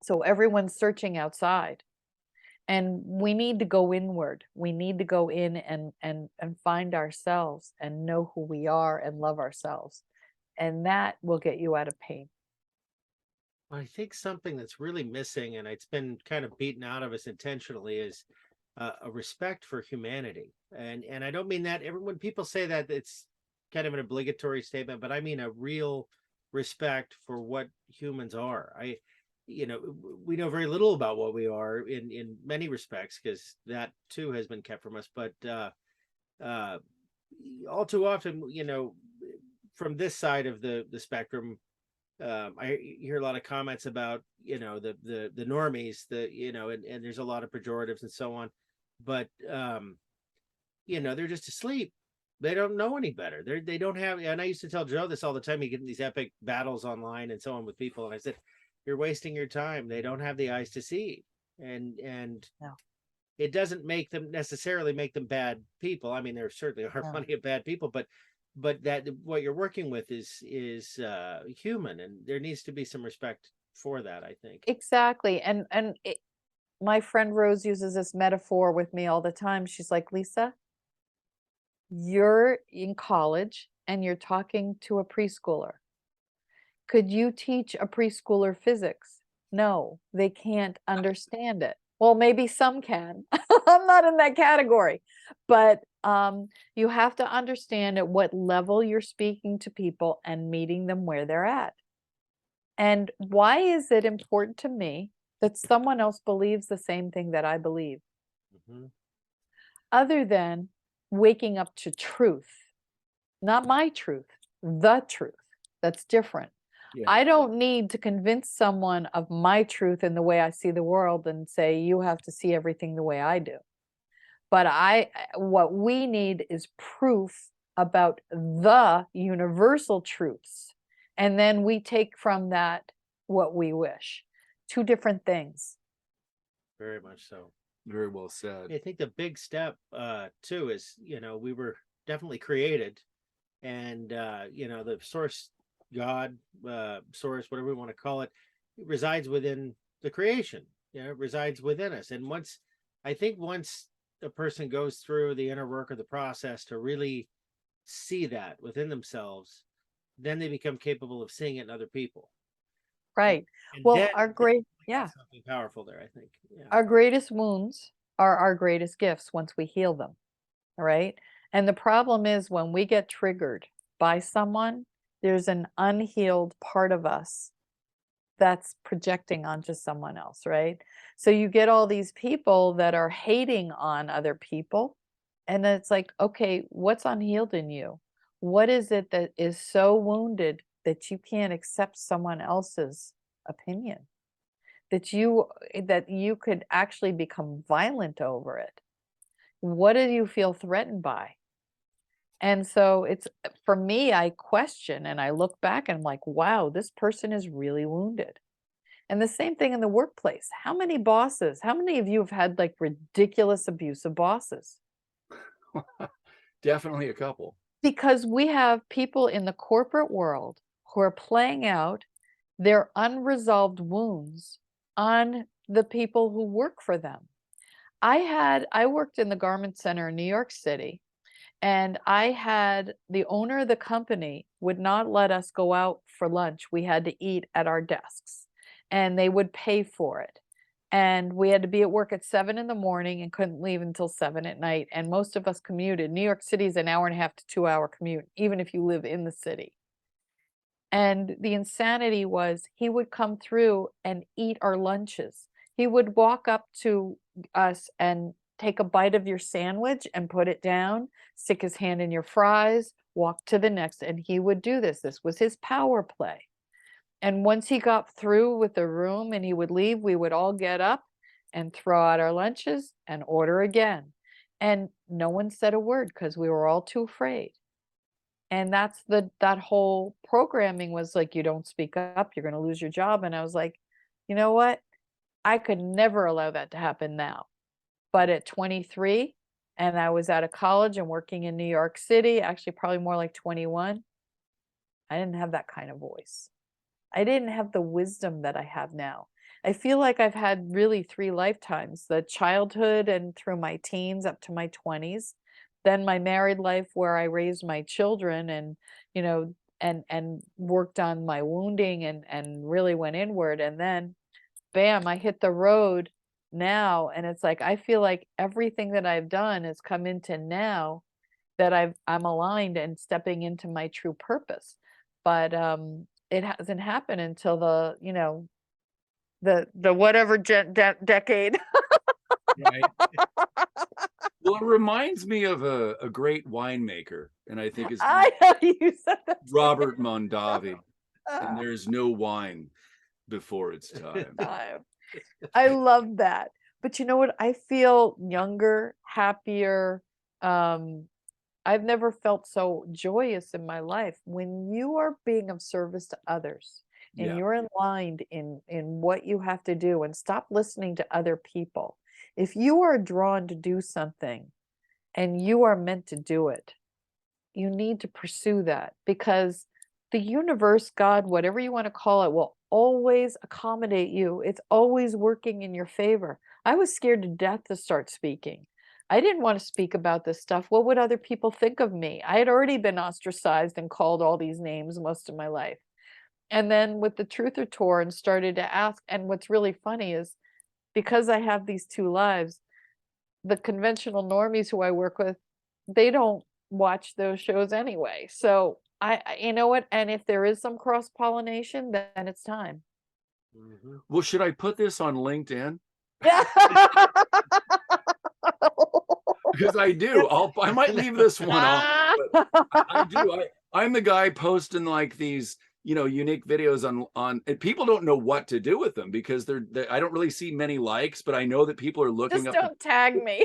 So everyone's searching outside. And we need to go inward. We need to go in and find ourselves and know who we are and love ourselves. And that will get you out of pain. I think something that's really missing, and it's been kind of beaten out of us intentionally, is a respect for humanity. And I don't mean that when people say that, it's kind of an obligatory statement, but I mean a real respect for what humans are. We know very little about what we are in many respects, because that too has been kept from us. But all too often, from this side of the spectrum, I hear a lot of comments about, the normies, and there's a lot of pejoratives and so on, but they're just asleep. They don't know any better. They don't have, and I used to tell Joe this all the time. You get in these epic battles online and so on with people, and I said, you're wasting your time. They don't have the eyes to see. And No. It doesn't necessarily make them bad people. I mean, there certainly are plenty of bad people, but that what you're working with is human, and there needs to be some respect for that, I think. Exactly. And my friend Rose uses this metaphor with me all the time. She's like, Lisa, you're in college and you're talking to a preschooler. Could you teach a preschooler physics? No, they can't understand it. Well, maybe some can. I'm not in that category, but you have to understand at what level you're speaking to people and meeting them where they're at. And why is it important to me that someone else believes the same thing that I believe? Mm-hmm. Other than waking up to truth. not my truth, the truth. That's different. Yeah. I don't need to convince someone of my truth in the way I see the world and say, you have to see everything the way I do. But what we need is proof about the universal truths. And then we take from that what we wish. Two different things. Very much so. Very well said. I think the big step too is, we were definitely created, and the source, God, source, whatever we want to call it, resides within the creation. It resides within us. And once a person goes through the inner work of the process to really see that within themselves, then they become capable of seeing it in other people. Right. And Well, then something powerful there, I think. Yeah. Our greatest wounds are our greatest gifts once we heal them. All right. And the problem is when we get triggered by someone, there's an unhealed part of us that's projecting onto someone else, right? So you get all these people that are hating on other people. And then it's like, okay, what's unhealed in you? What is it that is so wounded that you can't accept someone else's opinion? That you could actually become violent over it? What do you feel threatened by? And so it's, for me, I question and I look back and I'm like, wow, this person is really wounded. And the same thing in the workplace. How many of you have had like ridiculous abusive bosses? Definitely a couple. Because we have people in the corporate world who are playing out their unresolved wounds on the people who work for them. I worked in the garment center in New York City, and I had the owner of the company would not let us go out for lunch. We had to eat at our desks, and they would pay for it. And we had to be at work at 7 in the morning and couldn't leave until 7 at night. And most of us commuted. New York City is an 1.5 to 2 hour commute, even if you live in the city. And the insanity was he would come through and eat our lunches. He would walk up to us and take a bite of your sandwich and put it down, stick his hand in your fries, walk to the next. And he would do this. This was his power play. And once he got through with the room and he would leave, we would all get up and throw out our lunches and order again. And no one said a word because we were all too afraid. And that whole programming was like, you don't speak up, you're going to lose your job. And I was like, you know what? I could never allow that to happen now. But at 23, and I was out of college and working in New York City, actually probably more like 21, I didn't have that kind of voice. I didn't have the wisdom that I have now. I feel like I've had really 3 lifetimes, the childhood and through my teens up to my 20s, then my married life where I raised my children and, and worked on my wounding and really went inward. And then bam, I hit the road now. And it's like, I feel like everything that I've done has come into now that I'm aligned and stepping into my true purpose. But it hasn't happened until the whatever decade. Right. Well, it reminds me of a great winemaker, and I think his name You said that. Robert Mondavi. And there's no wine before it's time. I love that. But you know what? I feel younger, happier. I've never felt so joyous in my life. When you are being of service to others and you're aligned in what you have to do, and stop listening to other people. If you are drawn to do something and you are meant to do it, you need to pursue that, because the universe, God, whatever you want to call it, will always accommodate you. It's always working in your favor. I was scared to death to start speaking. I didn't want to speak about this stuff. What would other people think of me? I had already been ostracized and called all these names most of my life. And then with the Truther Tour and started to ask, and what's really funny is because I have these 2 lives, the conventional normies who I work with, they don't watch those shows anyway. So you know what? And if there is some cross-pollination, then it's time. Mm-hmm. Well, should I put this on LinkedIn? Because I do. I might leave this one off. But I do. I'm the guy posting like these, unique videos on and people don't know what to do with them because I don't really see many likes, but I know that people are looking Just up. don't tag me.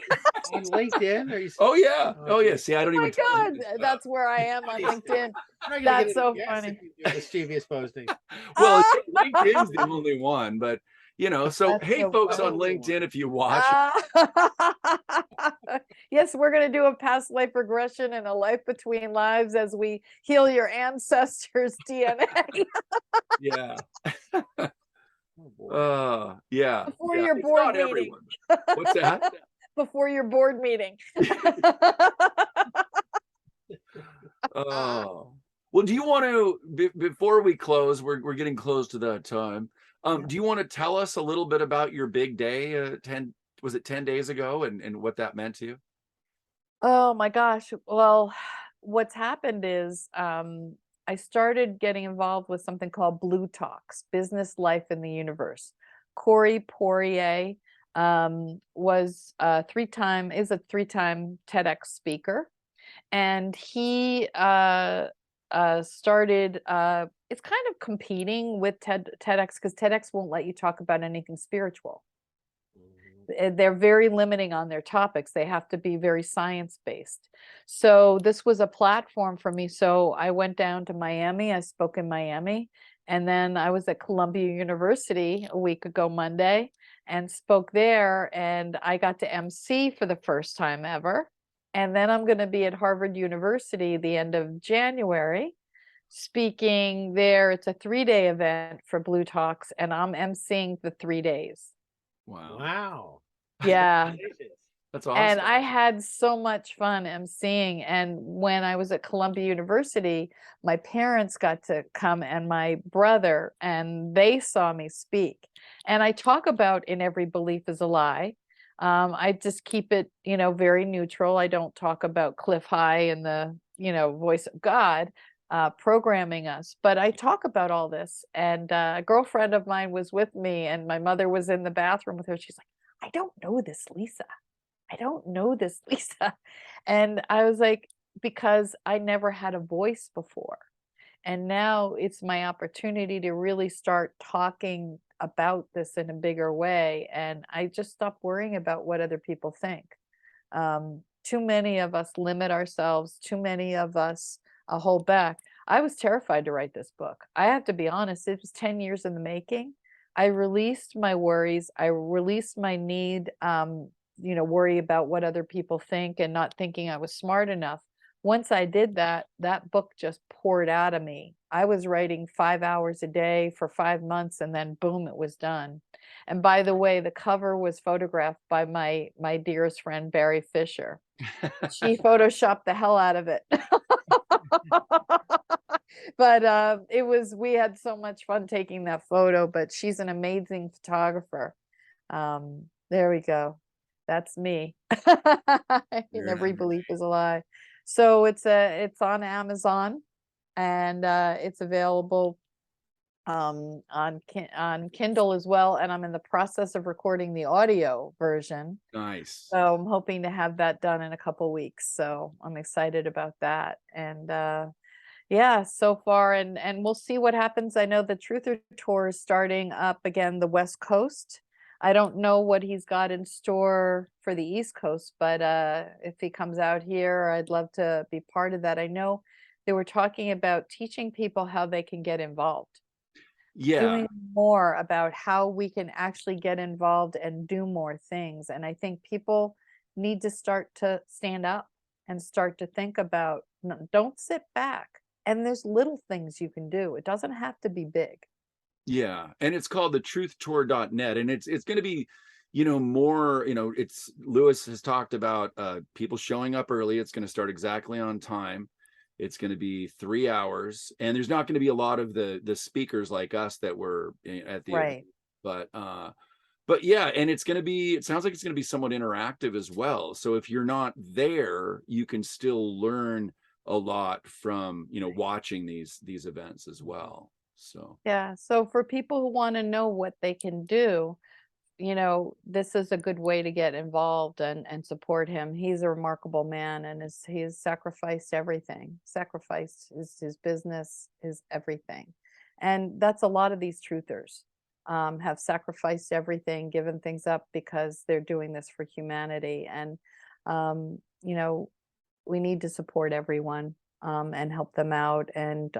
On LinkedIn? Are you? Oh yeah. Oh yeah. geez. See, I don't Oh my even tell you God, this stuff. that's where I am on LinkedIn. I'm not gonna That's get any so guess funny. if you do mischievous postings. Well, LinkedIn's the only one, but so That's hey so folks on funny. LinkedIn, if you watch, Yes, we're going to do a past life regression and a life between lives as we heal your ancestors' DNA yeah. Oh boy. Yeah. before Yeah. your It's board not meeting. everyone. What's that? Before your board meeting. Oh. Well, do you want to before we close, we're getting close to that time. Do you want to tell us a little bit about your big day 10 days ago and what that meant to you? Oh my gosh. Well, what's happened is I started getting involved with something called Blue Talks, Business Life in the Universe. Corey Poirier was a three-time TEDx speaker, and he started. It's kind of competing with TEDx because TEDx won't let you talk about anything spiritual. They're very limiting on their topics. They have to be very science-based. So this was a platform for me. So I went down to Miami. I spoke in Miami. And then I was at Columbia University a week ago Monday and spoke there. And I got to MC for the first time ever. And then I'm going to be at Harvard University the end of January speaking there. It's a 3-day event for Blue Talks, and I'm MCing the 3 days. Wow. Wow. Yeah. That's And awesome. I had so much fun emceeing. And when I was at Columbia University, my parents got to come and my brother, and they saw me speak. And I talk about In Every Belief is a Lie. I just keep it, very neutral. I don't talk about Cliff High and the, voice of God programming us, but I talk about all this. And a girlfriend of mine was with me, and my mother was in the bathroom with her. She's like, I don't know this, Lisa. I don't know this, Lisa. And I was like, because I never had a voice before. And now it's my opportunity to really start talking about this in a bigger way. And I just stopped worrying about what other people think. Too many of us limit ourselves, too many of us hold back. I was terrified to write this book. I have to be honest, it was 10 years in the making. I released my worries. I released my need, worry about what other people think and not thinking I was smart enough. Once I did that, that book just poured out of me. I was writing 5 hours a day for 5 months, and then boom, it was done. And by the way, the cover was photographed by my dearest friend, Barry Fisher. She photoshopped the hell out of it. But we had so much fun taking that photo, but she's an amazing photographer. There we go. That's me. In Every Belief is a Lie. So it's on Amazon, and it's available on Kindle as well. And I'm in the process of recording the audio version. Nice. So I'm hoping to have that done in a couple weeks. So I'm excited about that. And yeah, so far, and we'll see what happens. I know the Truther Tour is starting up again, the West Coast. I don't know what he's got in store for the East Coast, but if he comes out here, I'd love to be part of that. I know they were talking about teaching people how they can get involved. Yeah. Doing more about how we can actually get involved and do more things. And I think people need to start to stand up and start to think about, don't sit back. And there's little things you can do. It doesn't have to be big. Yeah. And it's called the truthtour.net. And it's going to be, more, it's Lewis has talked about people showing up early. It's going to start exactly on time. It's going to be 3 hours, and there's not going to be a lot of the speakers like us that were at the event. But yeah, and it sounds like it's going to be somewhat interactive as well. So if you're not there, you can still learn a lot from, watching these events as well. So yeah. So for people who want to know what they can do, you know, this is a good way to get involved and support him. He's a remarkable man, and he's sacrificed everything, sacrificed his business, his everything. And that's a lot of these truthers, have sacrificed everything, given things up because they're doing this for humanity. And, you know, we need to support everyone, and help them out, and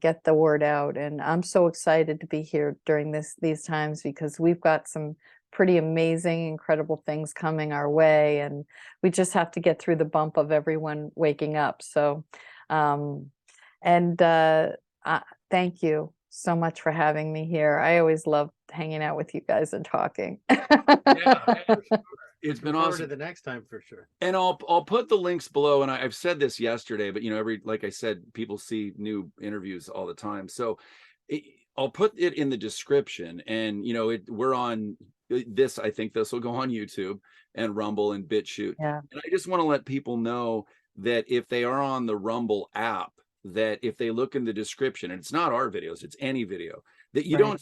get the word out. And I'm so excited to be here during these times, because we've got some pretty amazing, incredible things coming our way, and we just have to get through the bump of everyone waking up. So, thank you so much for having me here. I always love hanging out with you guys and talking. Yeah, for sure. It's been Forward awesome. to the next time for sure. And I'll put the links below. And I've said this yesterday, but you know, like I said, people see new interviews all the time. So I'll put it in the description. And you know, we're on this. I think this will go on YouTube and Rumble and BitChute. Yeah. And I just want to let people know that if they are on the Rumble app, that if they look in the description, and it's not our videos, it's any video, that you Right.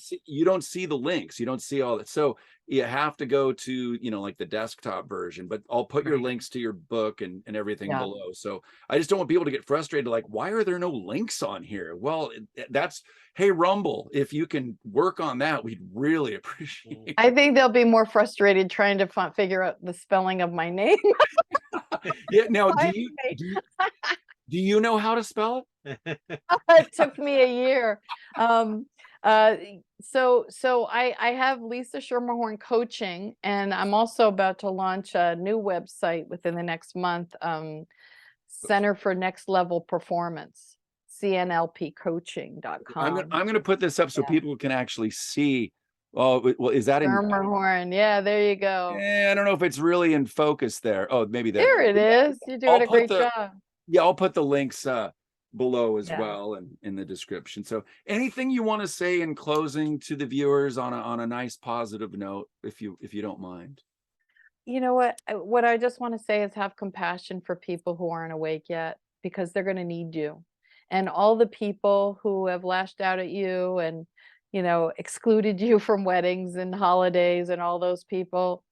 don't see the links, you don't see all that. So you have to go to, you know, like the desktop version, but I'll put your Right. links to your book and everything Yeah. below. So I just don't want people to get frustrated, like, why are there no links on here? Well, that's, hey, Rumble, if you can work on that, we'd really appreciate it. I think they'll be more frustrated trying to figure out the spelling of my name. Yeah. Now, Finally. do you know how to spell it? It took me a year. So I have Lisa Schermerhorn coaching, and I'm also about to launch a new website within the next month, Center for Next Level Performance, cnlpcoaching.com. I'm gonna put this up so Yeah. people can actually see. Oh, well, is that in? Schermerhorn. Yeah, there you go. I don't know if it's really in focus there. Oh, maybe There it is. You're doing a great job. Yeah, I'll put the links below as Yeah. well and in the description. So anything you want to say in closing to the viewers on a nice positive note, if you don't mind. You know what I just want to say is have compassion for people who aren't awake yet, because they're going to need you. And all the people who have lashed out at you and, you know, excluded you from weddings and holidays, and all those people,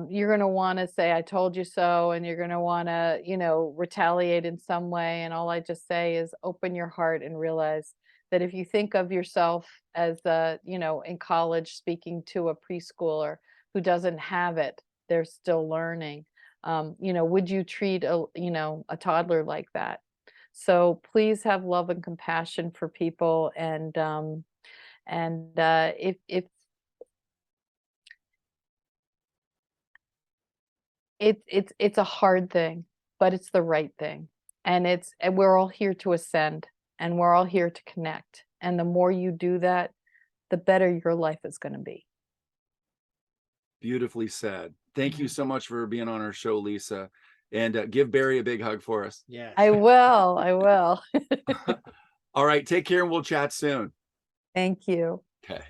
you're going to want to say, I told you so. And you're going to want to, you know, retaliate in some way. And all I just say is open your heart and realize that if you think of yourself as, you know, in college, speaking to a preschooler who doesn't have it, they're still learning. You know, would you treat a toddler like that? So please have love and compassion for people. And if it's a hard thing, but it's the right thing. And we're all here to ascend, and we're all here to connect. And the more you do that, the better your life is going to be. Beautifully said. Thank you so much for being on our show, Lisa. And give Barry a big hug for us. Yes. I will. All right, take care, and we'll chat soon. Thank you. Okay.